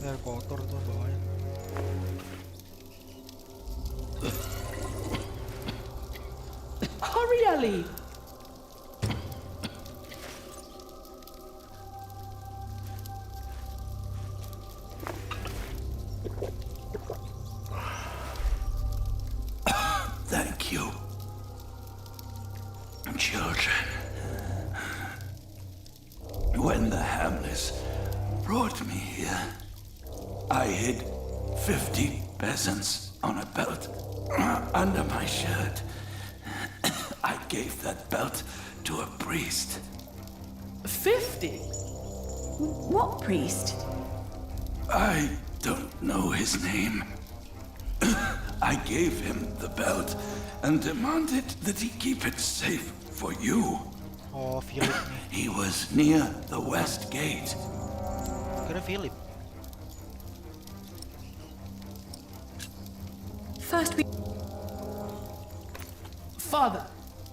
Air kotor tuh bawahnya. Hurry, Ellie! Thank you, children. When the Hamlets brought me here, I hid 50 peasants on a belt under my shirt. I gave that belt to a priest. 50? What priest? I don't know his name. I gave him the belt and demanded that he keep it safe for you. Oh, Philip nih. He was near the west gate. Kira Philip. First we... Father,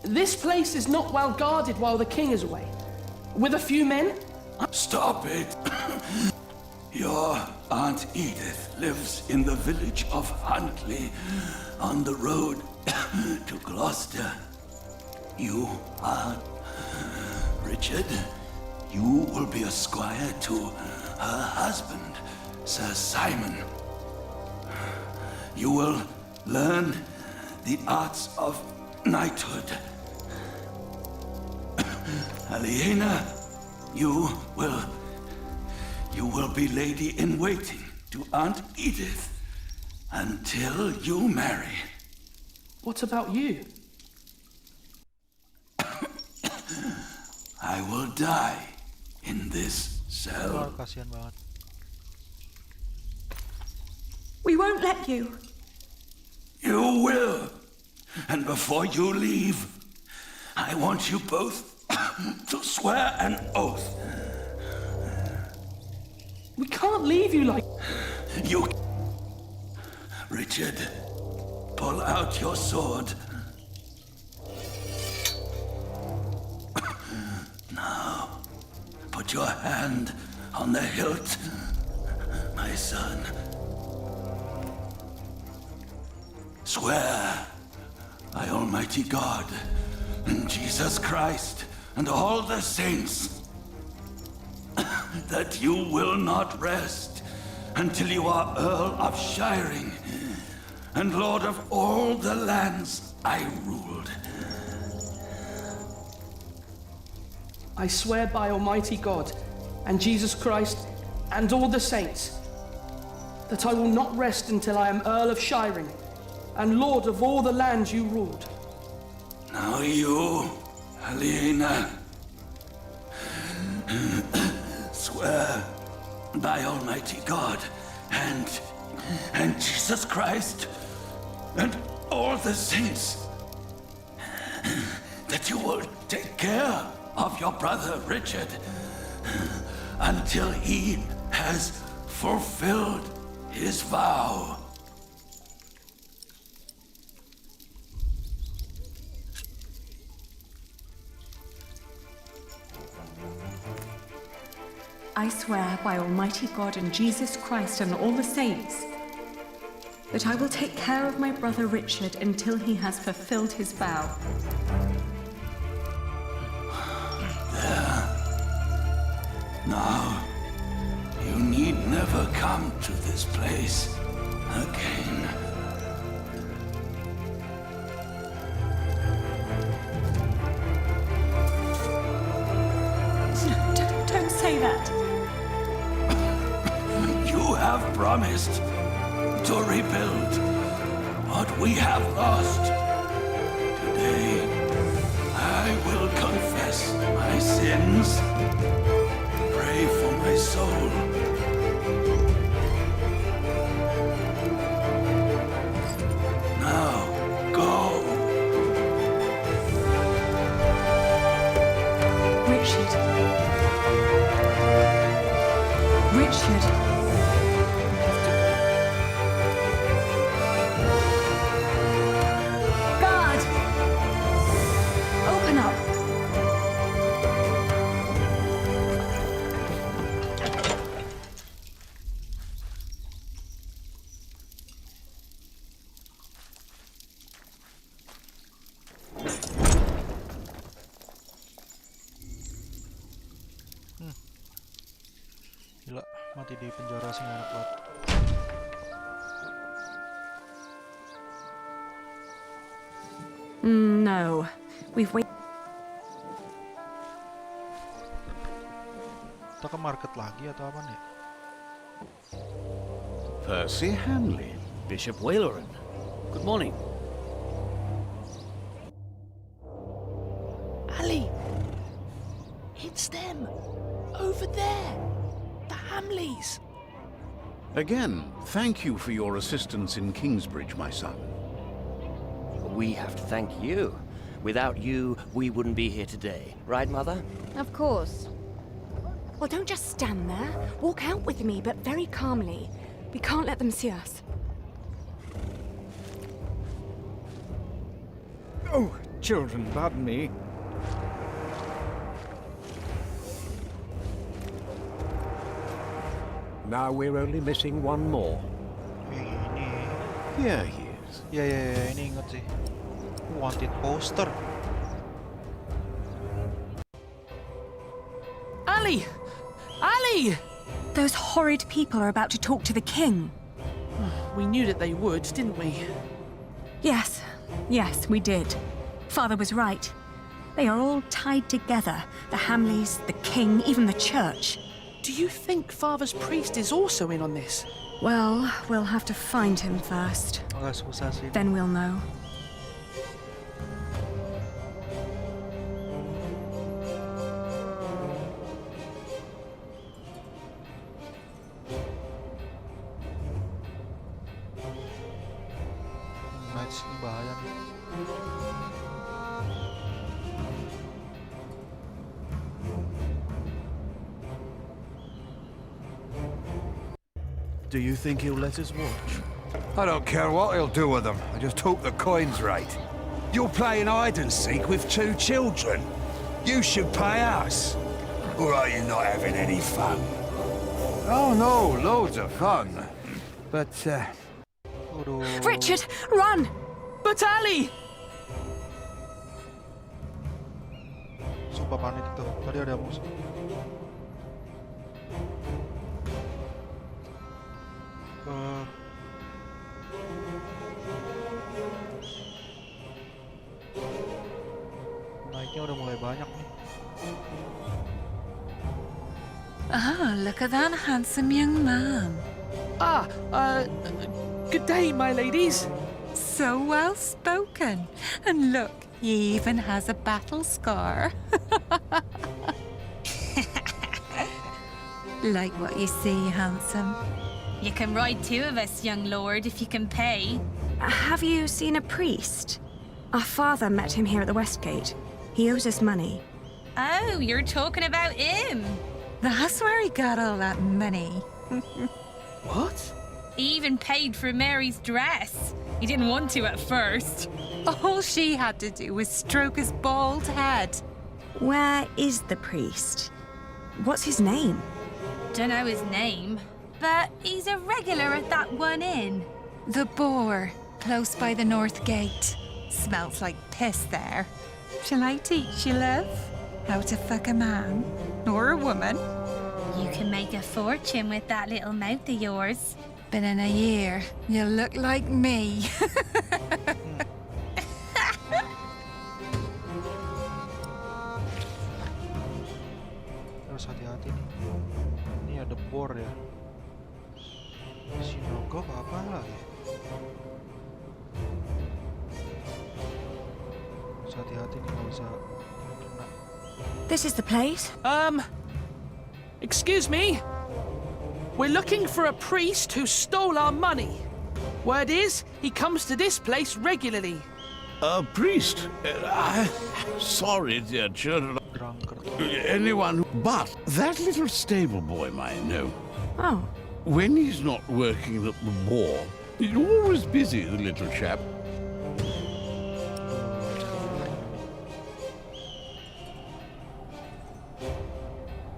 this place is not well guarded while the king is away. With a few men? Stop it. Your Aunt Edith lives in the village of Huntley on the road to Gloucester. You are Richard. You will be a squire to her husband, Sir Simon. You will learn the arts of knighthood. Aliena, you will be lady in waiting to Aunt Edith until you marry. What about you? I will die in this cell. Kasihan banget. We won't let you. You will. And before you leave, I want you both to swear an oath. We can't leave you like... You... Richard, pull out your sword. Now, put your hand on the hilt, my son. Swear by Almighty God and Jesus Christ and all the saints that you will not rest until you are Earl of Shiring and Lord of all the lands I ruled. I swear by Almighty God and Jesus Christ and all the saints that I will not rest until I am Earl of Shiring and Lord of all the lands you ruled. Now you, Aliena, swear by Almighty God and Jesus Christ and all the saints that you will take care of your brother Richard until he has fulfilled his vow. I swear by Almighty God and Jesus Christ and all the saints that I will take care of my brother Richard until he has fulfilled his vow. There. Now, you need never come to this place again. Don't say that. You have promised to rebuild what we have lost. Today, I will confess my sins, pray for my soul. Now, go. Richard. Richard. Guard! Open up. Mati di penjara sih nggak enak banget. No. We've waited. Kita ke market lagi atau apa nih? Percy Hanley. Bishop Waleran. Good morning. Ali! It's them! Over there! The Hamleys! Again, thank you for your assistance in Kingsbridge, my son. We have to thank you. Without you, we wouldn't be here today. Right, Mother? Of course. Well, don't just stand there. Walk out with me, but very calmly. We can't let them see us. Oh, children, pardon me. Now we're only missing one more. Ini. Here he is. Ya, ini inget sih. Wanted poster. Ali! Ali! Those horrid people are about to talk to the king. We knew that they would, didn't we? Yes, we did. Father was right. They are all tied together. The Hamleys, the king, even the church. Do you think Father's priest is also in on this? Well, we'll have to find him first. Agak susah sih. Then we'll know. Knights ini bahaya nih. Do you think he'll let us watch? I don't care what he'll do with them. I just hope the coin's right. You're playing hide and seek with two children. You should pay us. Or are you not having any fun? Oh no, loads of fun. But, Richard, run! But Ali! Sumpah panik itu. Tadi ada musuh. Naiknya udah mulai banyak nih. Ah, look at that handsome young man. Good day, my ladies. So well spoken. And look, he even has a battle scar. Like what you see, handsome. You can ride two of us, young lord, if you can pay. Have you seen a priest? Our father met him here at the Westgate. He owes us money. Oh, you're talking about him. That's where he got all that money. What? He even paid for Mary's dress. He didn't want to at first. All she had to do was stroke his bald head. Where is the priest? What's his name? Don't know his name, but he's a regular at that one inn. The Boar, close by the North Gate. Smells like piss there. Shall I teach you, love? How to fuck a man or a woman? You can make a fortune with that little mouth of yours. But in a year, you'll look like me. Harus hati-hati nih. Ini ada bor ya. Sinogo apa lagi? Harus hati-hati nih, nggak bisa kena. This is the place? Excuse me? We're looking for a priest who stole our money. Word is, he comes to this place regularly. A priest? Sorry, dear children. Anyone but that little stable boy might know. Oh. When he's not working at the Boar, he's always busy, the little chap.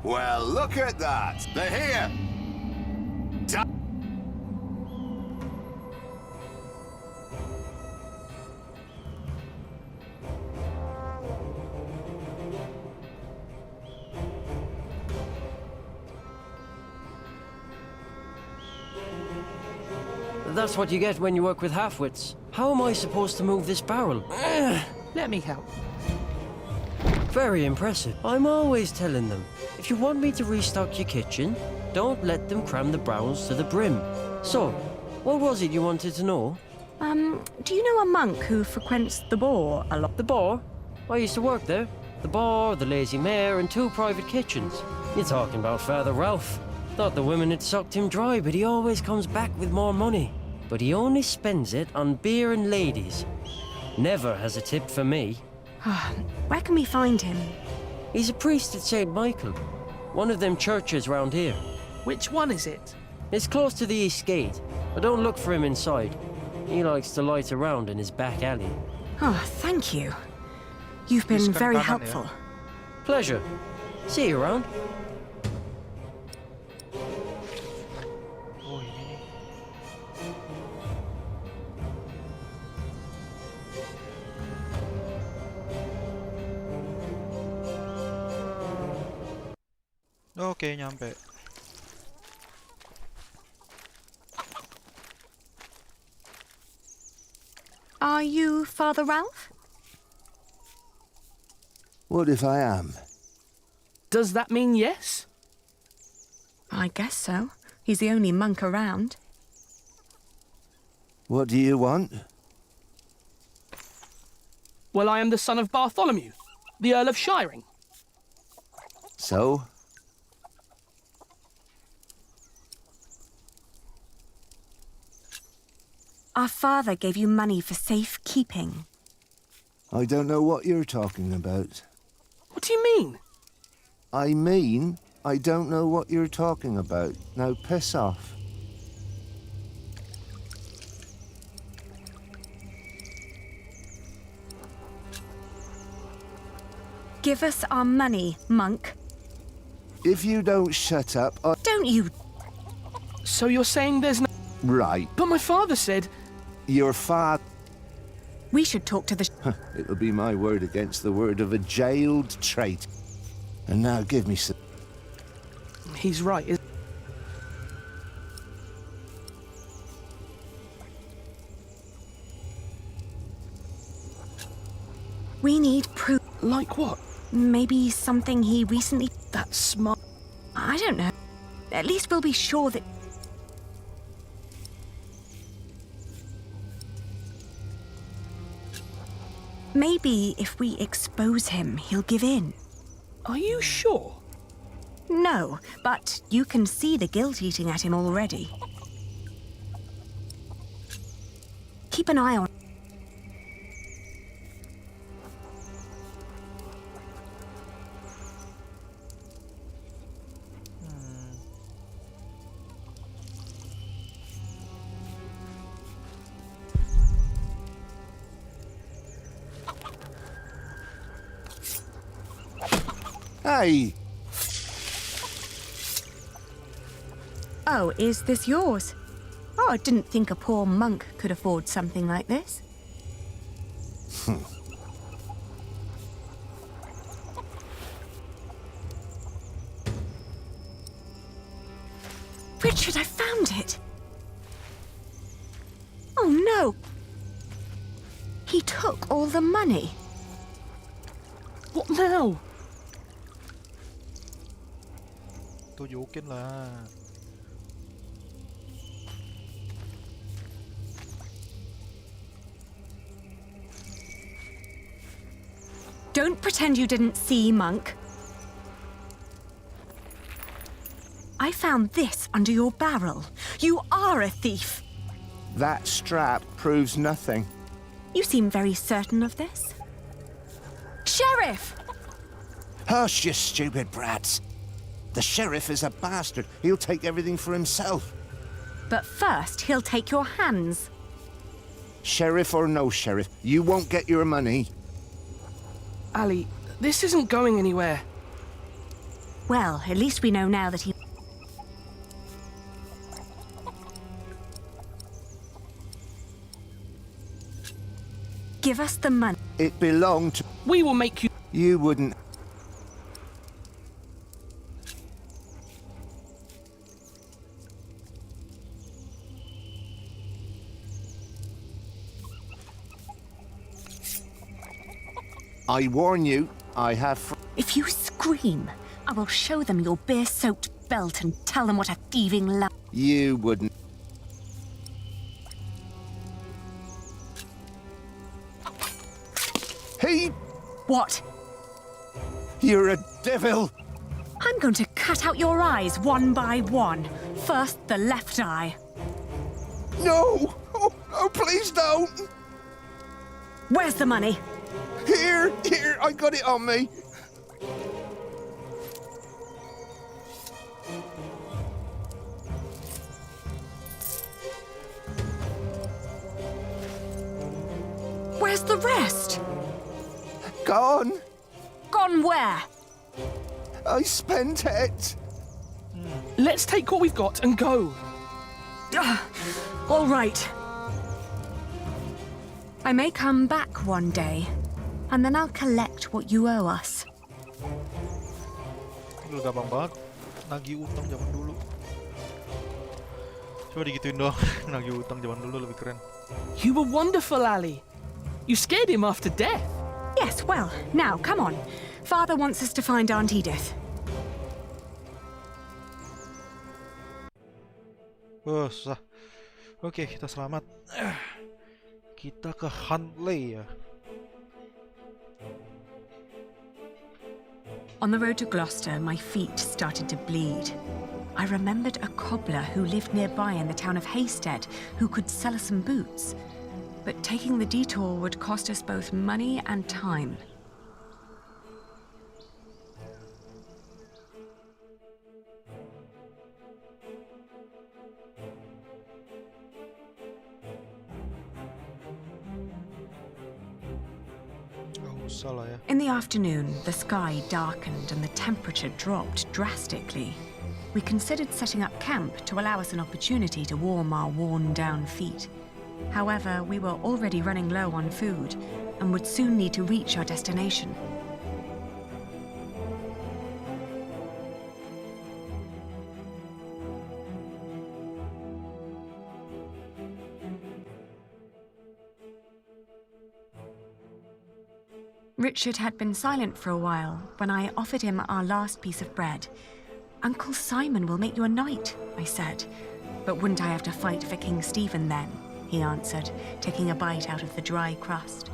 Well, look at that. They're here. That's what you get when you work with half-wits. How am I supposed to move this barrel? Let me help. Very impressive. I'm always telling them, if you want me to restock your kitchen, don't let them cram the browns to the brim. So, what was it you wanted to know? Do you know a monk who frequents the Boar a lot? The Boar? I used to work there. The Boar, the Lazy Mare, and 2 private kitchens. You're talking about Father Ralph. Thought the women had sucked him dry, but he always comes back with more money. But he only spends it on beer and ladies. Never has a tip for me. Where can we find him? He's a priest at St. Michael, one of them churches round here. Which one is it? It's close to the East Gate, but don't look for him inside. He likes to light around in his back alley. Oh, thank you. You've been very helpful. Pleasure. See you around. Oke, nyampe. Are you Father Ralph? What if I am? Does that mean yes? I guess so. He's the only monk around. What do you want? Well, I am the son of Bartholomew, the Earl of Shiring. So? Our father gave you money for safekeeping. I don't know what you're talking about. What do you mean? I mean, I don't know what you're talking about. Now piss off. Give us our money, monk. If you don't shut up, I... Don't you... So you're saying there's no... Right. But my father said... Your father... We should talk to the... It'll be my word against the word of a jailed traitor. And now give me some... He's right. We need proof. Like what? Maybe something he recently... That's smart. I don't know. At least we'll be sure that... Maybe if we expose him, he'll give in. Are you sure? No, but you can see the guilt eating at him already. Keep an eye on... Hey! Oh, is this yours? Oh, I didn't think a poor monk could afford something like this. Richard, I found it! Oh no! He took all the money. What now? Tunjukin lah. Don't pretend you didn't see, monk. I found this under your barrel. You are a thief. That strap proves nothing. You seem very certain of this. Sheriff! Hush, you stupid brats. The sheriff is a bastard. He'll take everything for himself. But first, he'll take your hands. Sheriff or no sheriff, you won't get your money. Ali, this isn't going anywhere. Well, at least we know now that he... Give us the money. It belonged to... We will make you... You wouldn't... I warn you, I have... If you scream, I will show them your beer-soaked belt and tell them what a thieving You wouldn't... Hey! What? You're a devil! I'm going to cut out your eyes one by one. First, the left eye. No! Oh, please don't! Where's the money? Here, I got it on me. Where's the rest? Gone. Gone where? I spent it. Let's take what we've got and go. All right. I may come back one day, and then I'll collect what you owe us. Lu gampang banget nagih utang zaman dulu. Coba digituin doang. Nagih utang zaman dulu lebih keren. You were wonderful, Ali. You scared him after death. Yes, well, now, come on. Father wants us to find Aunt Edith. Oh, susah. Oke, kita selamat. Kita ke Huntley ya. On the road to Gloucester, my feet started to bleed. I remembered a cobbler who lived nearby in the town of Hastead who could sell us some boots. But taking the detour would cost us both money and time. In the afternoon, the sky darkened and the temperature dropped drastically. We considered setting up camp to allow us an opportunity to warm our worn-down feet. However, we were already running low on food and would soon need to reach our destination. Richard had been silent for a while when I offered him our last piece of bread. "Uncle Simon will make you a knight," I said. "But wouldn't I have to fight for King Stephen then?" he answered, taking a bite out of the dry crust.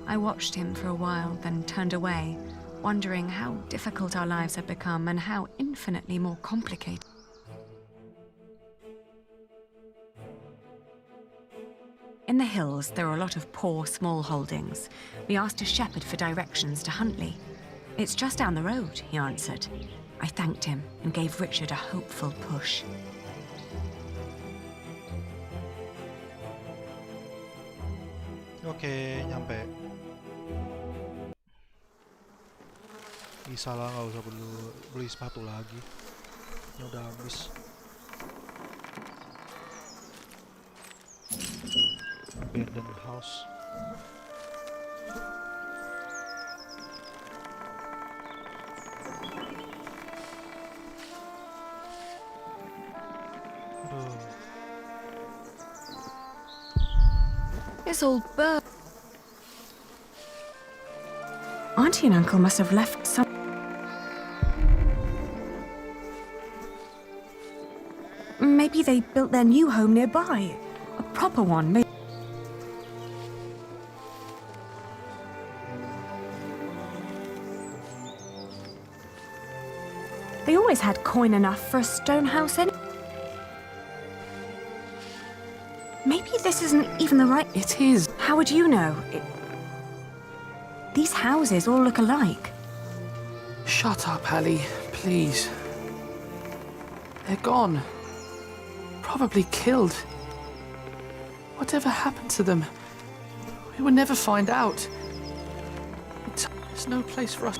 I watched him for a while, then turned away, wondering how difficult our lives had become and how infinitely more complicated. In the hills, there are a lot of poor, small holdings. We asked a shepherd for directions to Huntley. "It's just down the road," he answered. I thanked him and gave Richard a hopeful push. Oke, nyampe. Bisa lah, nggak usah beli sepatu lagi. Ini udah habis. Abandoned house. This old bird. Auntie and Uncle must have left some. Maybe they built their new home nearby. A proper one, maybe. They always had coin enough for a stone house anyway. Maybe this isn't even the right... It is. How would you know? These houses all look alike. Shut up, Ali, please. They're gone. Probably killed. Whatever happened to them? We will never find out. There's no place for us.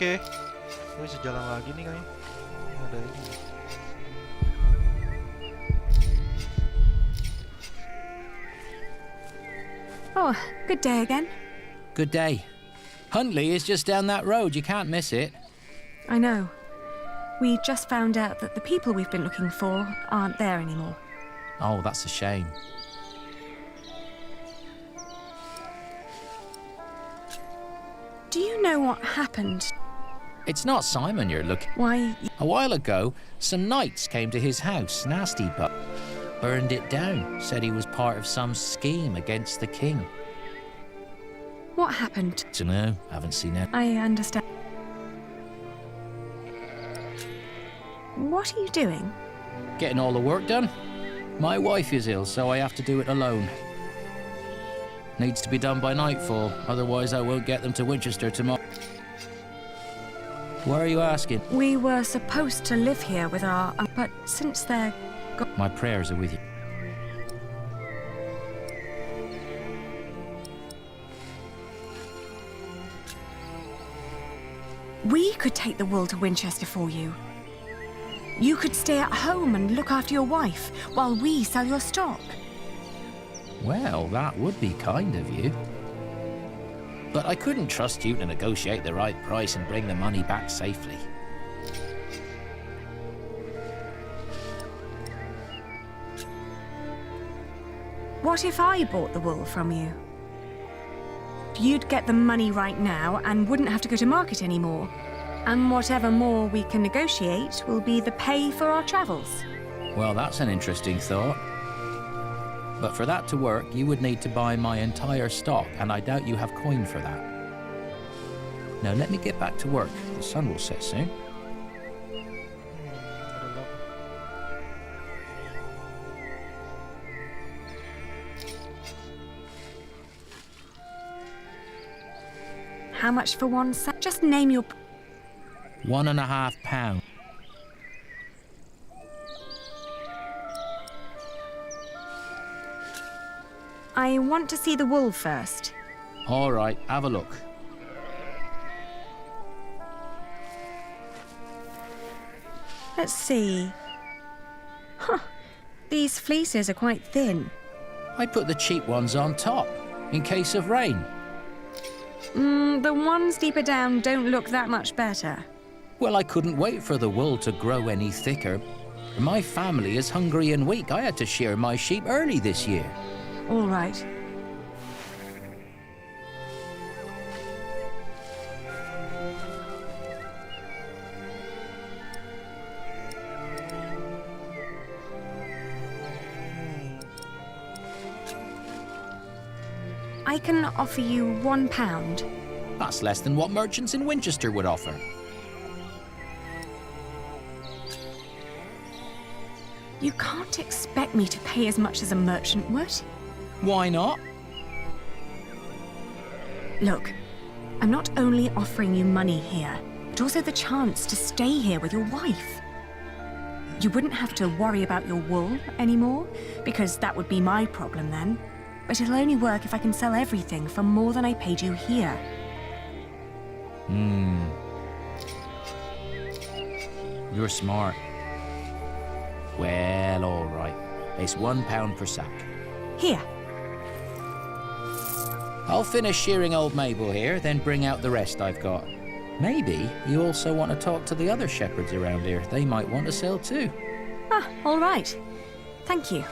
Oke. Kita bisa jalan lagi nih kayaknya. Ada ini. Oh, good day again. Good day. Huntley is just down that road. You can't miss it. I know. We just found out that the people we've been looking for aren't there anymore. Oh, that's a shame. Do you know what happened? It's not Simon you're looking. Why? A while ago, some knights came to his house, nasty but burned it down, said he was part of some scheme against the king. What happened? Dunno, haven't seen it. I understand. What are you doing? Getting all the work done? My wife is ill, so I have to do it alone. Needs to be done by nightfall, otherwise I won't get them to Winchester tomorrow. Why are you asking? We were supposed to live here with our... but since they're... My prayers are with you. We could take the wool to Winchester for you. You could stay at home and look after your wife while we sell your stock. Well, that would be kind of you. But I couldn't trust you to negotiate the right price and bring the money back safely. What if I bought the wool from you? You'd get the money right now and wouldn't have to go to market anymore. And whatever more we can negotiate will be the pay for our travels. Well, that's an interesting thought. But for that to work, you would need to buy my entire stock, and I doubt you have coin for that. Now let me get back to work. The sun will set soon. How much for one sack? Just name your... £1.5. I want to see the wool first. All right, have a look. Let's see. Huh. These fleeces are quite thin. I put the cheap ones on top, in case of rain. The ones deeper down don't look that much better. Well, I couldn't wait for the wool to grow any thicker. My family is hungry and weak. I had to shear my sheep early this year. All right. I can offer you £1. That's less than what merchants in Winchester would offer. You can't expect me to pay as much as a merchant would. Why not? Look, I'm not only offering you money here, but also the chance to stay here with your wife. You wouldn't have to worry about your wool anymore, because that would be my problem then. But it'll only work if I can sell everything for more than I paid you here. You're smart. Well, all right. It's £1 per sack. Here. I'll finish shearing old Mabel here, then bring out the rest I've got. Maybe you also want to talk to the other shepherds around here. They might want to sell too. Ah, all right. Thank you.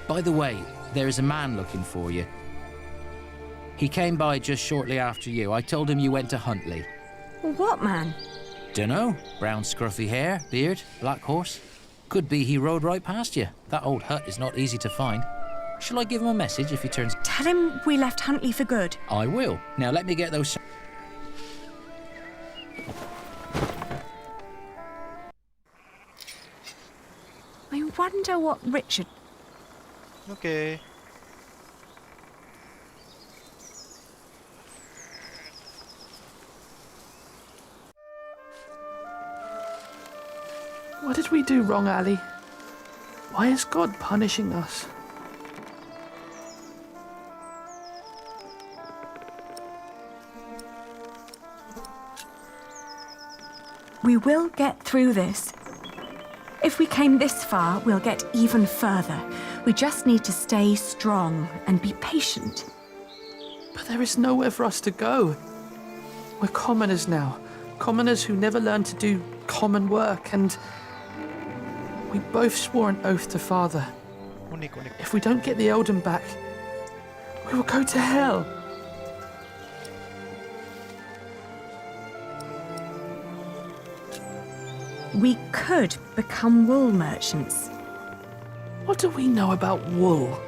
By the way, there is a man looking for you. He came by just shortly after you. I told him you went to Huntley. What man? Dunno. Brown scruffy hair, beard, black horse. Could be he rode right past you. That old hut is not easy to find. Shall I give him a message if he turns... Tell him we left Huntley for good. I will. Now let me get those... I wonder what Richard... Okay. What did we do wrong, Ali? Why is God punishing us? We will get through this. If we came this far, we'll get even further. We just need to stay strong and be patient. But there is nowhere for us to go. We're commoners now. Commoners who never learned to do common work, and we both swore an oath to Father. If we don't get the Eldon back, we will go to hell. We could become wool merchants. What do we know about wool?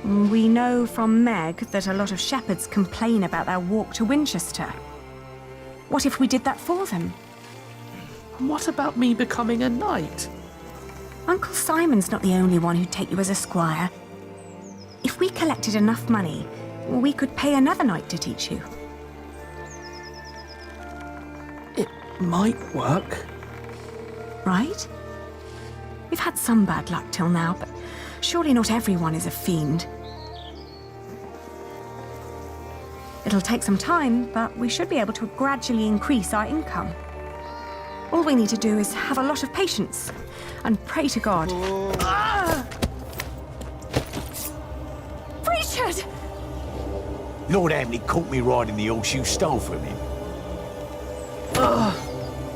We know from Meg that a lot of shepherds complain about their walk to Winchester. What if we did that for them? And what about me becoming a knight? Uncle Simon's not the only one who'd take you as a squire. If we collected enough money, we could pay another knight to teach you. It might work. Right? We've had some bad luck till now, but surely not everyone is a fiend. It'll take some time, but we should be able to gradually increase our income. All we need to do is have a lot of patience and pray to God. Ah! Richard! Lord Hamley caught me riding the horse you stole from him.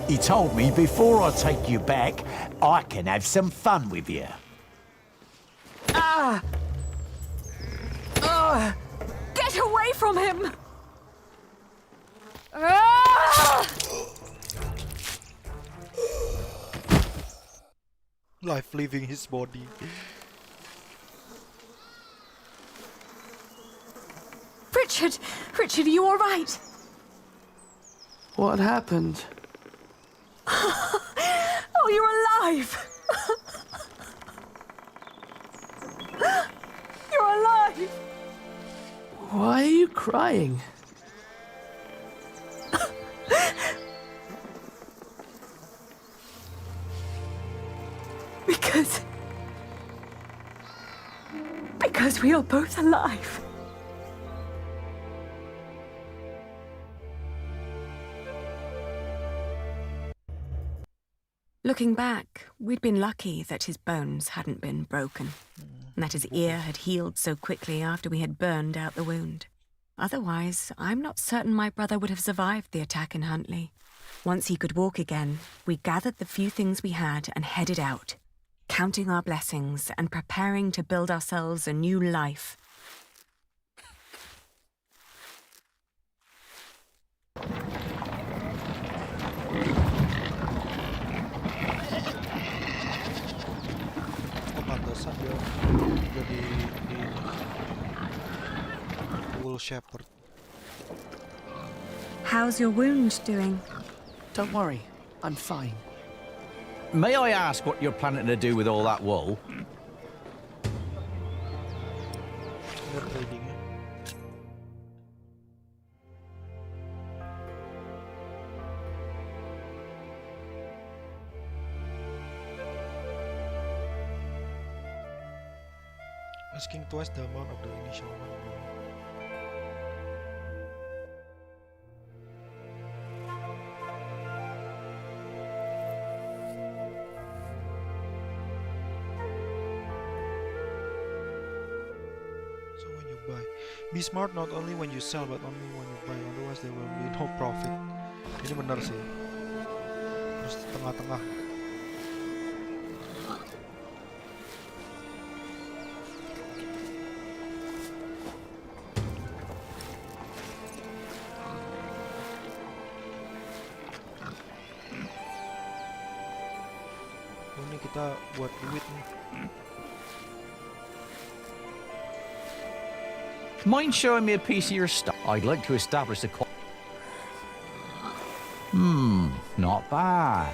He told me before I take you back, I can have some fun with you. Ah! Ah! Get away from him! Ah! Life leaving his body. Richard! Richard, are you all right? What happened? Oh, you're alive! You're alive! Why are you crying? Because we are both alive. Looking back, we'd been lucky that his bones hadn't been broken, and that his ear had healed so quickly after we had burned out the wound. Otherwise, I'm not certain my brother would have survived the attack in Huntley. Once he could walk again, we gathered the few things we had and headed out, counting our blessings and preparing to build ourselves a new life. Pantesan dia jadi wool shepherd. How's your wound doing? Don't worry, I'm fine. May I ask what you're planning to do with all that wool? Asking twice the amount of the initial one. So when you buy, be smart not only when you sell but only when you buy, otherwise there will be no profit. Ini benar sih. Terus tengah-tengah. Ini kita buat duit nih. Mind showing me a piece of your stuff? I'd like to establish a not bad.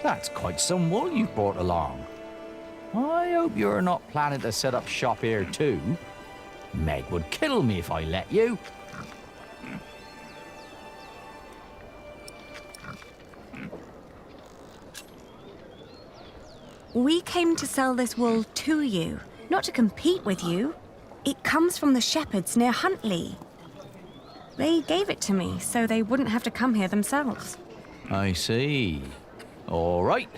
That's quite some wool you've brought along. I hope you're not planning to set up shop here too. Meg would kill me if I let you. We came to sell this wool to you, not to compete with you. It comes from the shepherds near Huntley. They gave it to me so they wouldn't have to come here themselves. I see. All right.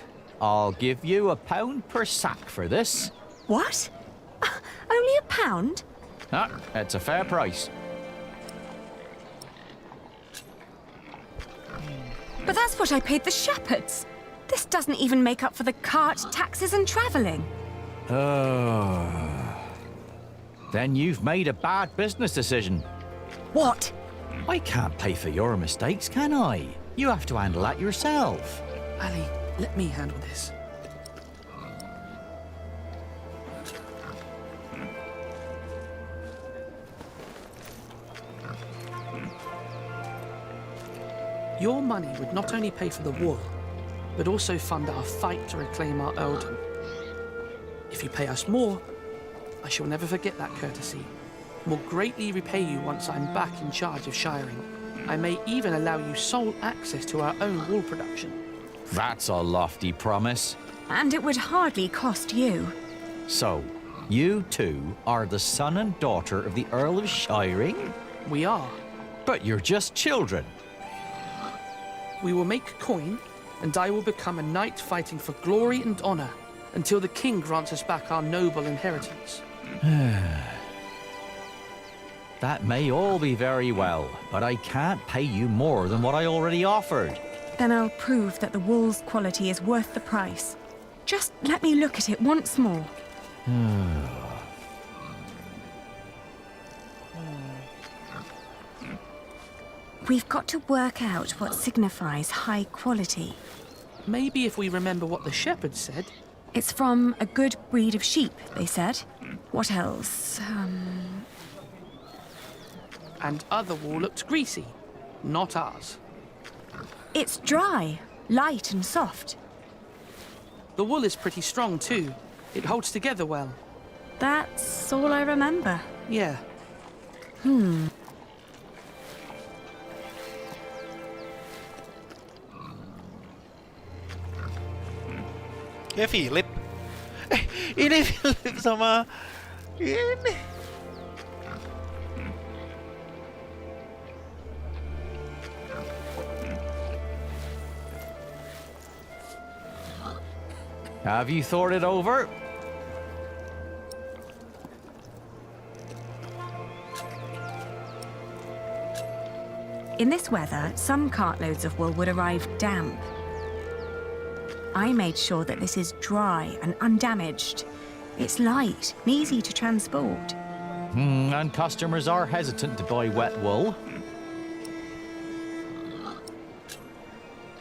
I'll give you £1 per sack for this. What? Only £1? Ah, it's a fair price. But that's what I paid the shepherds. This doesn't even make up for the cart, taxes and travelling. Then you've made a bad business decision. What? I can't pay for your mistakes, can I? You have to handle that yourself. Ali, let me handle this. Your money would not only pay for the wool, but also fund our fight to reclaim our earldom. If you pay us more, I shall never forget that courtesy, and will greatly repay you once I'm back in charge of shiring. I may even allow you sole access to our own wool production. That's a lofty promise. And it would hardly cost you. So, you two are the son and daughter of the Earl of Shiring? We are. But you're just children. We will make coin, and I will become a knight fighting for glory and honor until the king grants us back our noble inheritance. That may all be very well, but I can't pay you more than what I already offered. Then I'll prove that the wool's quality is worth the price. Just let me look at it once more. We've got to work out what signifies high quality. Maybe if we remember what the shepherd said. It's from a good breed of sheep, they said. What else? And other wool looked greasy, not ours. It's dry, light and soft. The wool is pretty strong too. It holds together well. That's all I remember. Yeah. Ya Philip. Ini Philip sama ini. Have you thought it over? In this weather, some cartloads of wool would arrive damp. I made sure that this is dry and undamaged. It's light and easy to transport. And customers are hesitant to buy wet wool.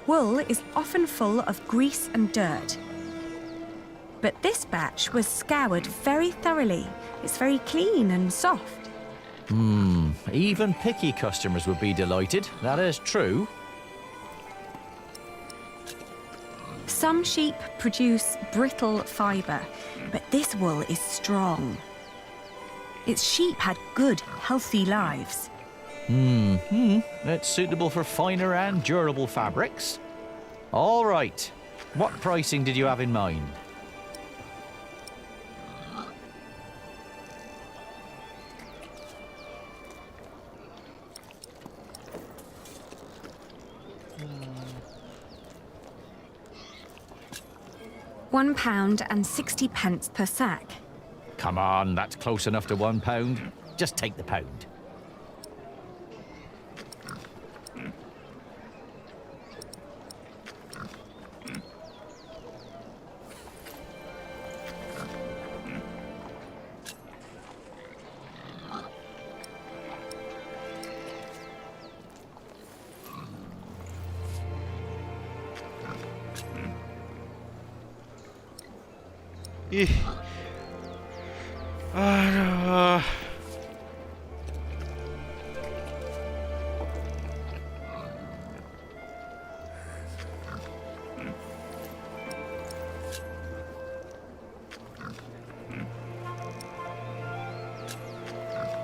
Wool is often full of grease and dirt. But this batch was scoured very thoroughly. It's very clean and soft. Even picky customers would be delighted. That is true. Some sheep produce brittle fibre, but this wool is strong. Its sheep had good, healthy lives. It's suitable for finer and durable fabrics. All right. What pricing did you have in mind? £1.60 per sack. Come on, that's close enough to £1. Just take the pound. Ih. Aduh.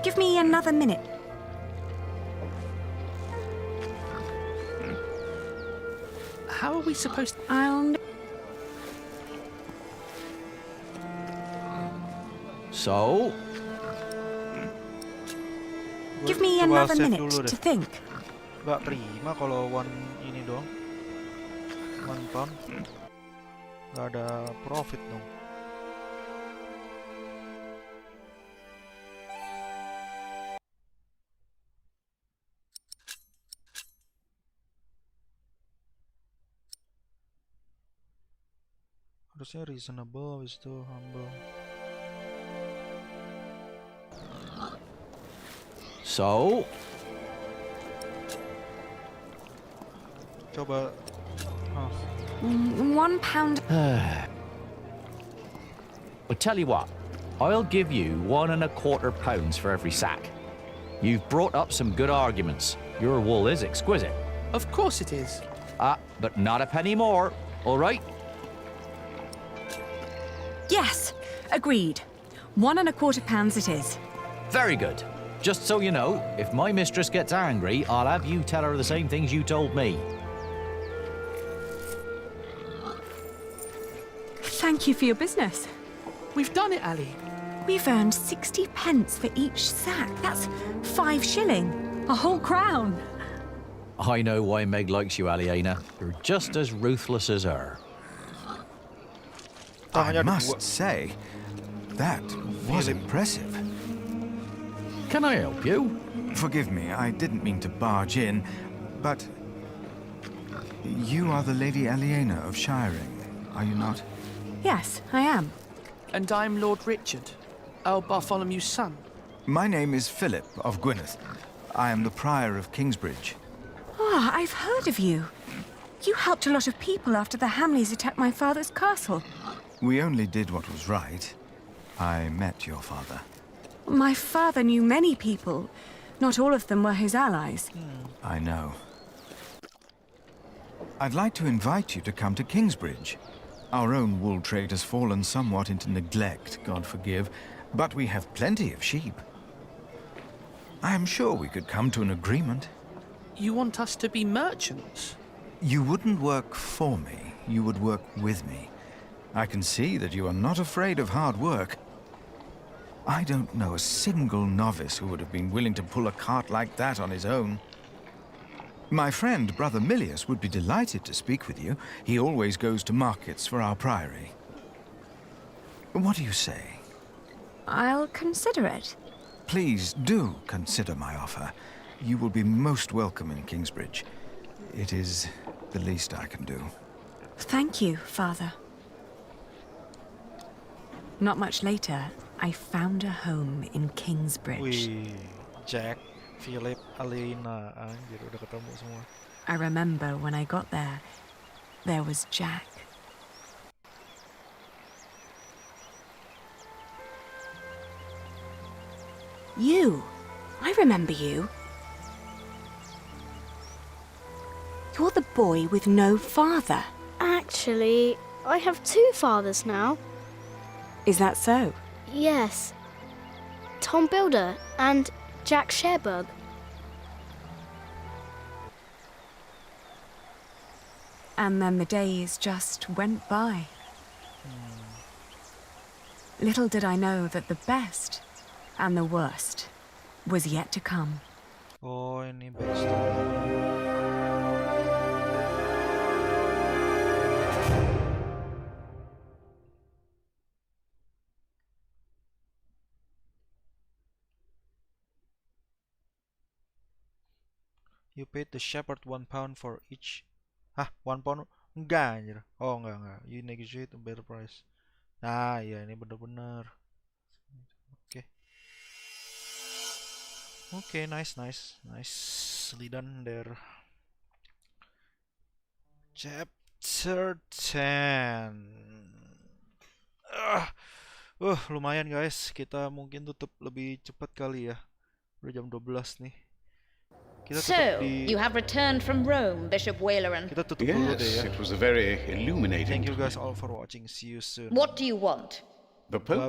Give me another minute. How are we supposed to... So? Give me Coba another save minute dulu deh. to think. Nggak terima kalau one ini doang. 1 pound. Gak ada profit dong. Harusnya reasonable, habis itu humble. So, coba. Oh. 1 pound. I'll tell you what, I'll give you 1.25 pounds for every sack. You've brought up some good arguments. Your wool is exquisite. Of course it is. But not a penny more, all right? Yes, agreed. 1.25 pounds it is. Very good. Just so you know, if my mistress gets angry, I'll have you tell her the same things you told me. Thank you for your business. We've done it, Ali. We've earned 60 pence for each sack. That's 5 shilling. A whole crown. I know why Meg likes you, Aliena. You're just as ruthless as her. I must say, that was impressive. Can I help you? Forgive me, I didn't mean to barge in, but you are the Lady Aliena of Shiring, are you not? Yes, I am. And I'm Lord Richard, Earl Bartholomew's son. My name is Philip of Gwynedd. I am the Prior of Kingsbridge. Ah, I've heard of you. You helped a lot of people after the Hamleys attacked my father's castle. We only did what was right. I met your father. My father knew many people. Not all of them were his allies. I know. I'd like to invite you to come to Kingsbridge. Our own wool trade has fallen somewhat into neglect, God forgive, but we have plenty of sheep. I am sure we could come to an agreement. You want us to be merchants? You wouldn't work for me, you would work with me. I can see that you are not afraid of hard work. I don't know a single novice who would have been willing to pull a cart like that on his own. My friend, Brother Milius, would be delighted to speak with you. He always goes to markets for our priory. What do you say? I'll consider it. Please do consider my offer. You will be most welcome in Kingsbridge. It is the least I can do. Thank you, Father. Not much later, I found a home in Kingsbridge. Wih, Jack, Philip, Aliena, anjir udah ketemu semua. I remember when I got there was Jack. You. I remember you. You're the boy with no father. Actually, I have 2 fathers now. Is that so? Yes. Tom Builder and Jack Sherbug. And then the days just went by. Little did I know that the best and the worst was yet to come. Oh, ini best. You paid the shepherd 1 pound for each. Hah, 1 pound? Enggak anjir. Oh, enggak. You negotiate a better price. Nah, ya ini bener-bener. Oke. Oke, nice. Nicely done there. Chapter 10. Lumayan guys. Kita mungkin tutup lebih cepat kali ya. Udah jam 12 nih. So, you have returned from Rome, Bishop Waleran. Yes, it was a very illuminating. Thank you guys all for watching. See you soon. What do you want? The Pope